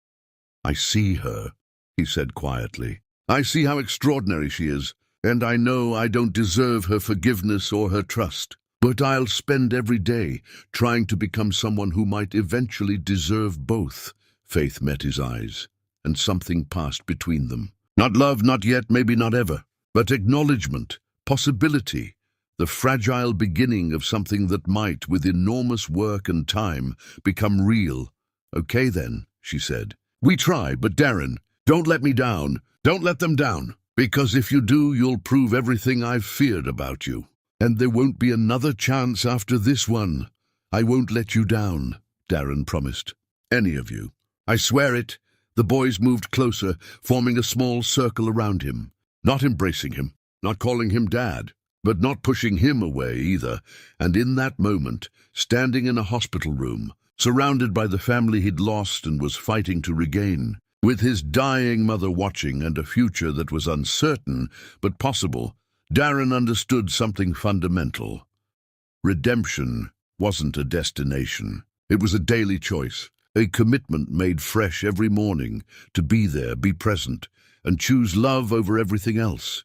I see her, he said quietly. I see how extraordinary she is, and I know I don't deserve her forgiveness or her trust. But I'll spend every day trying to become someone who might eventually deserve both. Faith met his eyes, and something passed between them. Not love, not yet, maybe not ever, but acknowledgement, possibility, the fragile beginning of something that might, with enormous work and time, become real. Okay then, she said. We try, but Darren, don't let me down. Don't let them down. Because if you do, you'll prove everything I've feared about you. And there won't be another chance after this one. I won't let you down, Darren promised. Any of you. I swear it. The boys moved closer, forming a small circle around him. Not embracing him, not calling him Dad, but not pushing him away either. And in that moment, standing in a hospital room, surrounded by the family he'd lost and was fighting to regain, with his dying mother watching and a future that was uncertain but possible, Darren understood something fundamental. Redemption wasn't a destination. It was a daily choice, a commitment made fresh every morning to be there, be present, and choose love over everything else.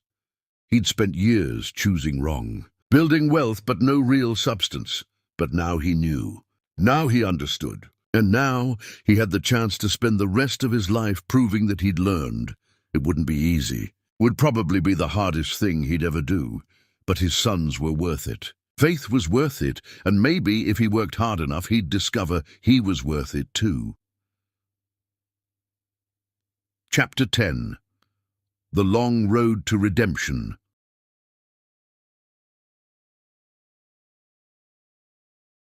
He'd spent years choosing wrong, building wealth but no real substance. But now he knew. Now he understood. And now he had the chance to spend the rest of his life proving that he'd learned. It wouldn't be easy. Would probably be the hardest thing he'd ever do. But his sons were worth it. Faith was worth it, and maybe if he worked hard enough, he'd discover he was worth it too. Chapter 10. The Long Road to Redemption.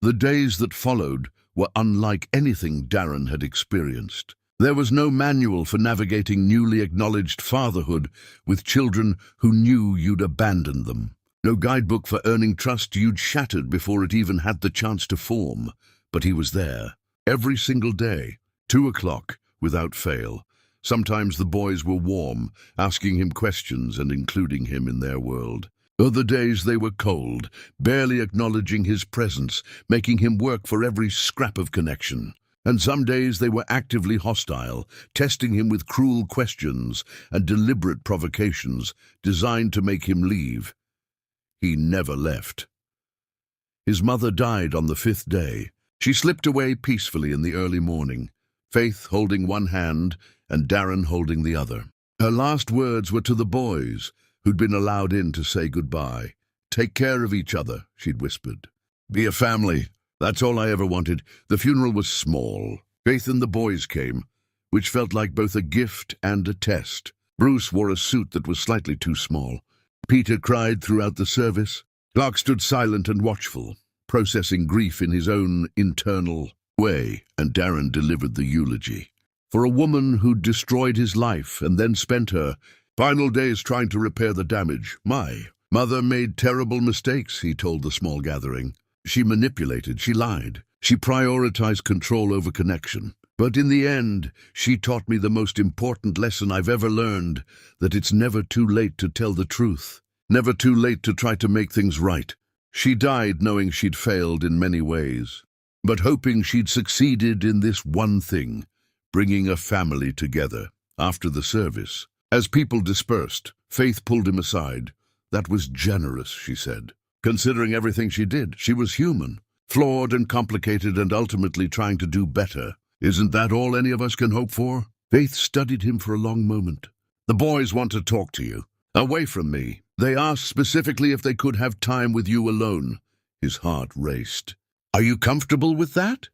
The days that followed were unlike anything Darren had experienced. There was no manual for navigating newly acknowledged fatherhood with children who knew you'd abandoned them. No guidebook for earning trust you'd shattered before it even had the chance to form. But he was there, every single day, 2 o'clock, without fail. Sometimes the boys were warm, asking him questions and including him in their world. Other days they were cold, barely acknowledging his presence, making him work for every scrap of connection. And some days they were actively hostile, testing him with cruel questions and deliberate provocations designed to make him leave. He never left. His mother died on the 5th day. She slipped away peacefully in the early morning, Faith holding one hand and Darren holding the other. Her last words were to the boys, who'd been allowed in to say goodbye. Take care of each other, she'd whispered. Be a family. That's all I ever wanted. The funeral was small. Faith and the boys came, which felt like both a gift and a test. Bruce wore a suit that was slightly too small. Peter cried throughout the service. Clark stood silent and watchful, processing grief in his own internal way, and Darren delivered the eulogy. For a woman who'd destroyed his life and then spent her final days trying to repair the damage. My mother made terrible mistakes, he told the small gathering. She manipulated, she lied, she prioritized control over connection. But in the end, she taught me the most important lesson I've ever learned, that it's never too late to tell the truth. Never too late to try to make things right. She died knowing she'd failed in many ways, but hoping she'd succeeded in this one thing, bringing a family together. After the service, as people dispersed, Faith pulled him aside. That was generous, she said. Considering everything she did, she was human, flawed and complicated and ultimately trying to do better. Isn't that all any of us can hope for? Faith studied him for a long moment. The boys want to talk to you. Away from me. They asked specifically if they could have time with you alone. His heart raced. Are you comfortable with that?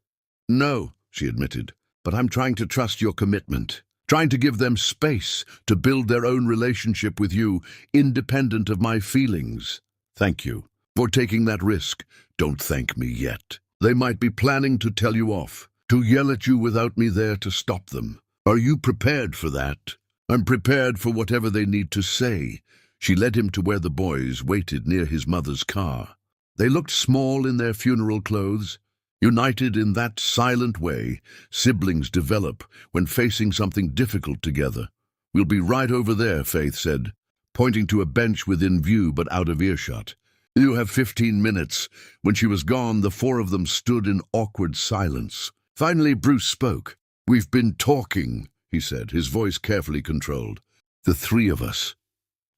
No, she admitted, but I'm trying to trust your commitment. Trying to give them space to build their own relationship with you, independent of my feelings. Thank you for taking that risk. Don't thank me yet. They might be planning to tell you off, to yell at you without me there to stop them. Are you prepared for that? I'm prepared for whatever they need to say. She led him to where the boys waited near his mother's car. They looked small in their funeral clothes, united in that silent way siblings develop when facing something difficult together. We'll be right over there, Faith said, pointing to a bench within view but out of earshot. You have 15 minutes. When she was gone, the four of them stood in awkward silence. Finally, Bruce spoke. We've been talking, he said, his voice carefully controlled. The three of us.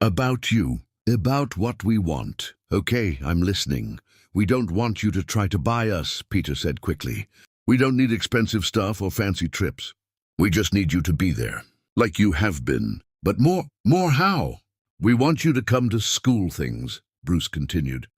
About you. About what we want. Okay, I'm listening. We don't want you to try to buy us, Peter said quickly. We don't need expensive stuff or fancy trips. We just need you to be there, like you have been. But more how? We want you to come to school things, Bruce continued.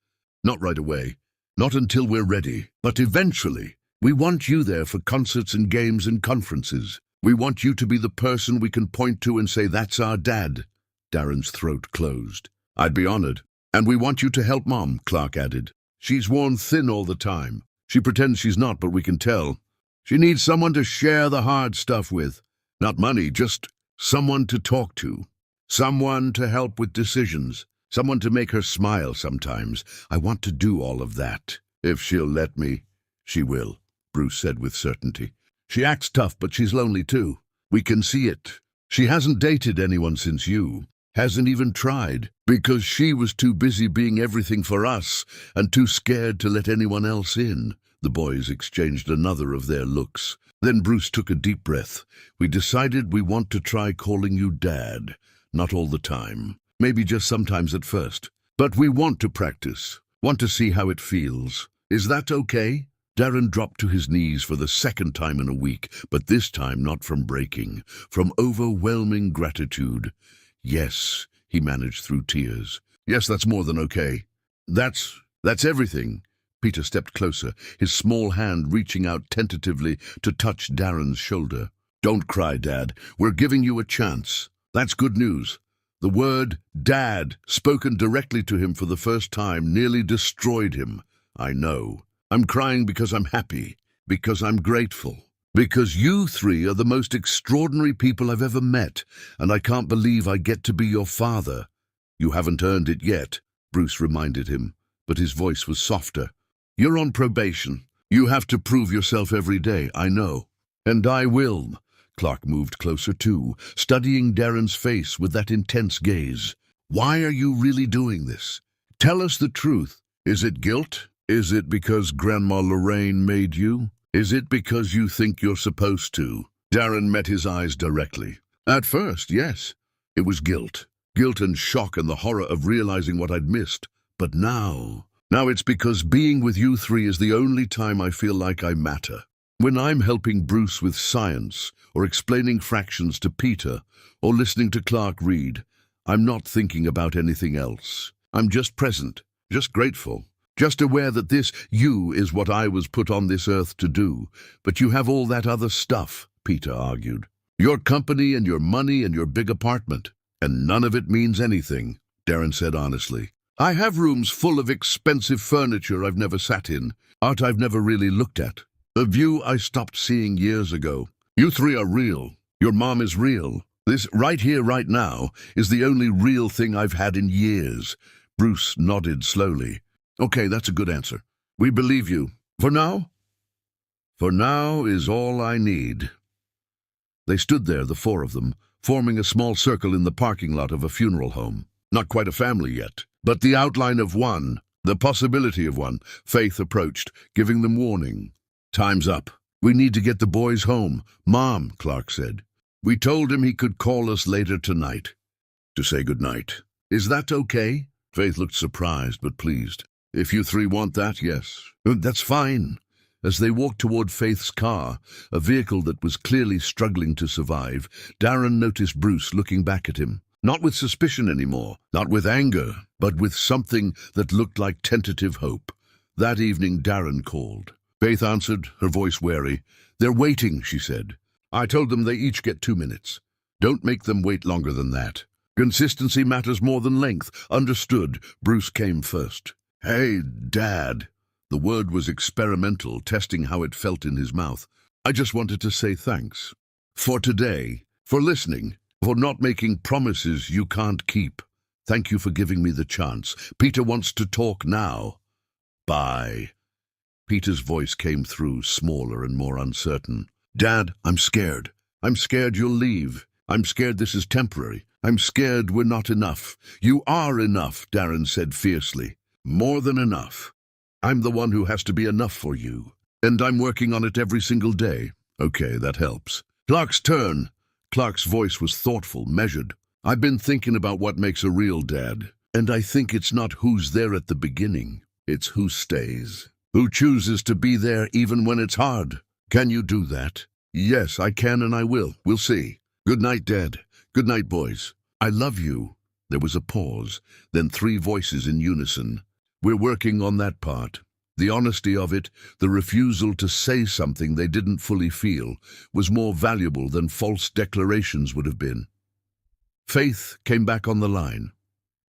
Not right away. Not until we're ready. But eventually. We want you there for concerts and games and conferences. We want you to be the person we can point to and say, that's our dad. Darren's throat closed. I'd be honored. And we want you to help Mom, Clark added. She's worn thin all the time. She pretends she's not, but we can tell. She needs someone to share the hard stuff with. Not money, just someone to talk to. Someone to help with decisions. Someone to make her smile sometimes. I want to do all of that. If she'll let me, she will, Bruce said with certainty. She acts tough, but she's lonely too. We can see it. She hasn't dated anyone since you. Hasn't even tried, because she was too busy being everything for us and too scared to let anyone else in. The boys exchanged another of their looks. Then Bruce took a deep breath. We decided we want to try calling you Dad. Not all the time. Maybe just sometimes at first. But we want to practice. Want to see how it feels. Is that okay? Darren dropped to his knees for the second time in a week, but this time not from breaking, from overwhelming gratitude. Yes, he managed through tears. Yes, that's more than okay. That's everything. Peter stepped closer, his small hand reaching out tentatively to touch Darren's shoulder. Don't cry, Dad. We're giving you a chance. That's good news. The word Dad, spoken directly to him for the first time, nearly destroyed him. I know. I'm crying because I'm happy, because I'm grateful. Because you three are the most extraordinary people I've ever met, and I can't believe I get to be your father. You haven't earned it yet, Bruce reminded him, but his voice was softer. You're on probation. You have to prove yourself every day, I know. And I will. Clark moved closer too, studying Darren's face with that intense gaze. Why are you really doing this? Tell us the truth. Is it guilt? Is it because Grandma Lorraine made you? Is it because you think you're supposed to? Darren met his eyes directly. At first, yes. It was guilt. Guilt and shock and the horror of realizing what I'd missed. But now it's because being with you three is the only time I feel like I matter. When I'm helping Bruce with science, or explaining fractions to Peter, or listening to Clark read, I'm not thinking about anything else. I'm just present, just grateful. Just aware that this you is what I was put on this earth to do. But you have all that other stuff, Peter argued. Your company and your money and your big apartment. And none of it means anything, Darren said honestly. I have rooms full of expensive furniture I've never sat in, art I've never really looked at. A view I stopped seeing years ago. You three are real. Your mom is real. This right here, right now, is the only real thing I've had in years. Bruce nodded slowly. Okay, that's a good answer. We believe you. For now? For now is all I need. They stood there, the four of them, forming a small circle in the parking lot of a funeral home. Not quite a family yet, But the outline of one, the possibility of one, Faith approached, giving them warning. Time's up. We need to get the boys home. Mom, Clark said. We told him he could call us later tonight to say goodnight. Is that okay? Faith looked surprised but pleased. If you three want that, yes. That's fine. As they walked toward Faith's car, a vehicle that was clearly struggling to survive, Darren noticed Bruce looking back at him. Not with suspicion anymore, not with anger, but with something that looked like tentative hope. That evening, Darren called. Faith answered, her voice wary. They're waiting, she said. I told them they each get 2 minutes. Don't make them wait longer than that. Consistency matters more than length. Understood. Bruce came first. Hey, Dad. The word was experimental, testing how it felt in his mouth. I just wanted to say thanks. For today, for listening, for not making promises you can't keep. Thank you for giving me the chance. Peter wants to talk now. Bye. Peter's voice came through, smaller and more uncertain. Dad, I'm scared. I'm scared you'll leave. I'm scared this is temporary. I'm scared we're not enough. You are enough, Darren said fiercely. More than enough. I'm the one who has to be enough for you. And I'm working on it every single day. Okay, that helps. Clark's turn. Clark's voice was thoughtful, measured. I've been thinking about what makes a real dad. And I think it's not who's there at the beginning. It's who stays. Who chooses to be there even when it's hard. Can you do that? Yes, I can and I will. We'll see. Good night, Dad. Good night, boys. I love you. There was a pause, then 3 voices in unison. We're working on that part. The honesty of it, the refusal to say something they didn't fully feel, was more valuable than false declarations would have been. Faith came back on the line.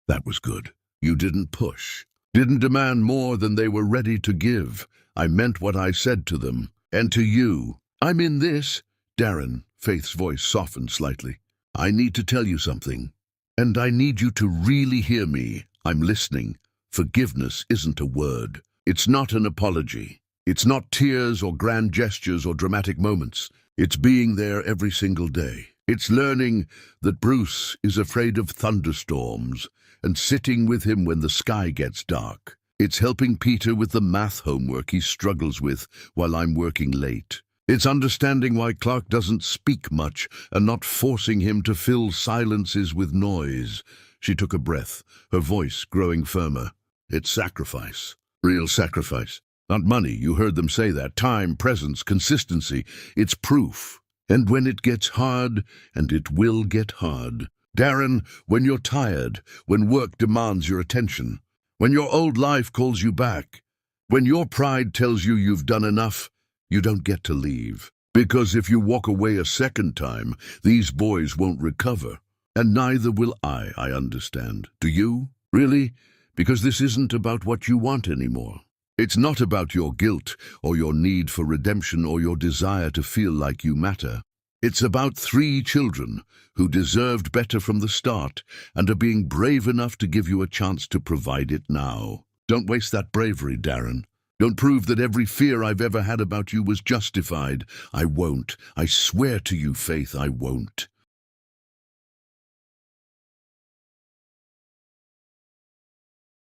That was good. You didn't push. Didn't demand more than they were ready to give. I meant what I said to them. And to you. I'm in this. Darren, Faith's voice softened slightly. I need to tell you something. And I need you to really hear me. I'm listening. Forgiveness isn't a word. It's not an apology. It's not tears or grand gestures or dramatic moments. It's being there every single day. It's learning that Bruce is afraid of thunderstorms and sitting with him when the sky gets dark. It's helping Peter with the math homework he struggles with while I'm working late. It's understanding why Clark doesn't speak much and not forcing him to fill silences with noise. She took a breath, her voice growing firmer. It's sacrifice. Real sacrifice. Not money, you heard them say that. Time, presence, consistency. It's proof. And when it gets hard, and it will get hard. Darren, when you're tired, when work demands your attention, when your old life calls you back, when your pride tells you you've done enough, you don't get to leave. Because if you walk away a second time, these boys won't recover. And neither will I understand. Do you? Really? Because this isn't about what you want anymore. It's not about your guilt or your need for redemption or your desire to feel like you matter. It's about 3 children who deserved better from the start and are being brave enough to give you a chance to provide it now. Don't waste that bravery, Darren. Don't prove that every fear I've ever had about you was justified. I won't. I swear to you, Faith, I won't.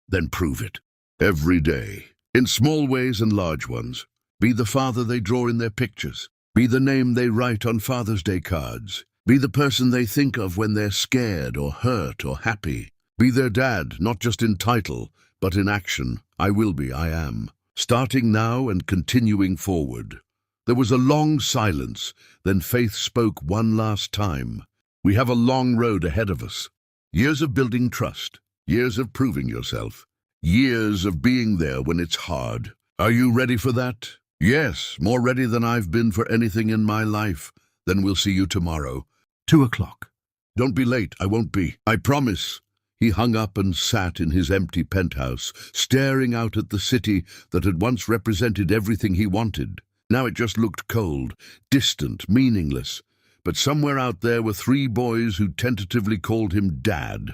Then prove it. Every day. In small ways and large ones. Be the father they draw in their pictures. Be the name they write on Father's Day cards. Be the person they think of when they're scared or hurt or happy. Be their dad, not just in title, but in action. I will be, I am. Starting now and continuing forward. There was a long silence, then Faith spoke one last time. We have a long road ahead of us. Years of building trust. Years of proving yourself. Years of being there when it's hard. Are you ready for that? Yes, more ready than I've been for anything in my life. Then we'll see you tomorrow. 2 o'clock. Don't be late, I won't be. I promise. He hung up and sat in his empty penthouse, staring out at the city that had once represented everything he wanted. Now it just looked cold, distant, meaningless. But somewhere out there were 3 boys who tentatively called him Dad,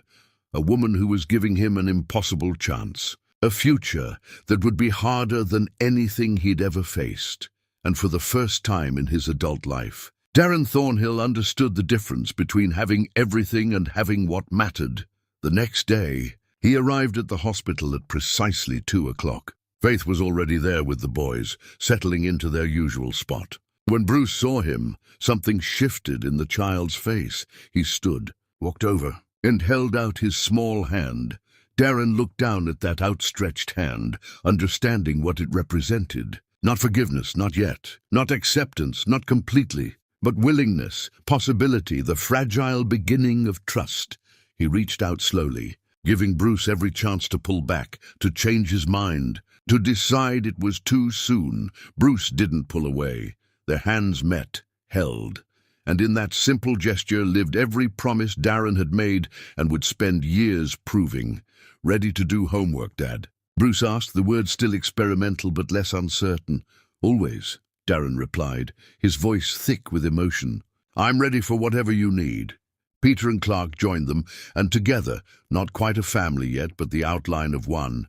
a woman who was giving him an impossible chance. A future that would be harder than anything he'd ever faced, and for the first time in his adult life. Darren Thornhill understood the difference between having everything and having what mattered. The next day, He arrived at the hospital at precisely 2 o'clock. Faith was already there with the boys, settling into their usual spot. When Bruce saw him, something shifted in the child's face. He stood, walked over, and held out his small hand. Darren looked down at that outstretched hand, understanding what it represented. Not forgiveness, not yet. Not acceptance, not completely. But willingness, possibility, the fragile beginning of trust. He reached out slowly, giving Bruce every chance to pull back, to change his mind, to decide it was too soon. Bruce didn't pull away. Their hands met, held. And in that simple gesture lived every promise Darren had made and would spend years proving. Ready to do homework, Dad? Bruce asked, the words still experimental but less uncertain. Always, Darren replied, his voice thick with emotion. I'm ready for whatever you need. Peter and Clark joined them, and together, not quite a family yet, but the outline of one,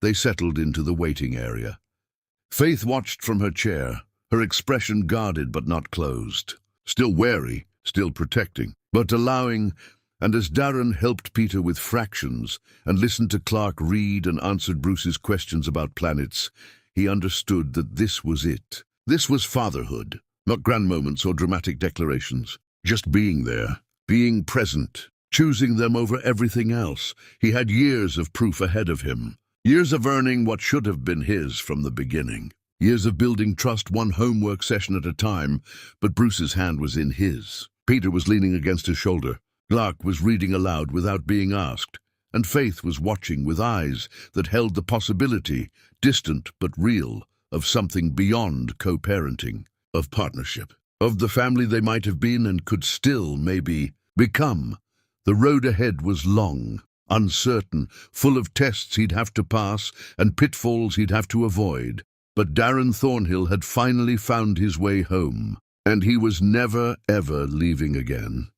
they settled into the waiting area. Faith watched from her chair, her expression guarded but not closed. Still wary, still protecting, but allowing. And as Darren helped Peter with fractions and listened to Clark read and answered Bruce's questions about planets, he understood that this was it. This was fatherhood, not grand moments or dramatic declarations. Just being there, being present, choosing them over everything else. He had years of proof ahead of him. Years of earning what should have been his from the beginning. Years of building trust one homework session at a time, but Bruce's hand was in his. Peter was leaning against his shoulder. Clark was reading aloud without being asked, and Faith was watching with eyes that held the possibility, distant but real, of something beyond co-parenting, of partnership, of the family they might have been and could still, maybe, become. The road ahead was long, uncertain, full of tests he'd have to pass and pitfalls he'd have to avoid. But Darren Thornhill had finally found his way home, and he was never, ever leaving again.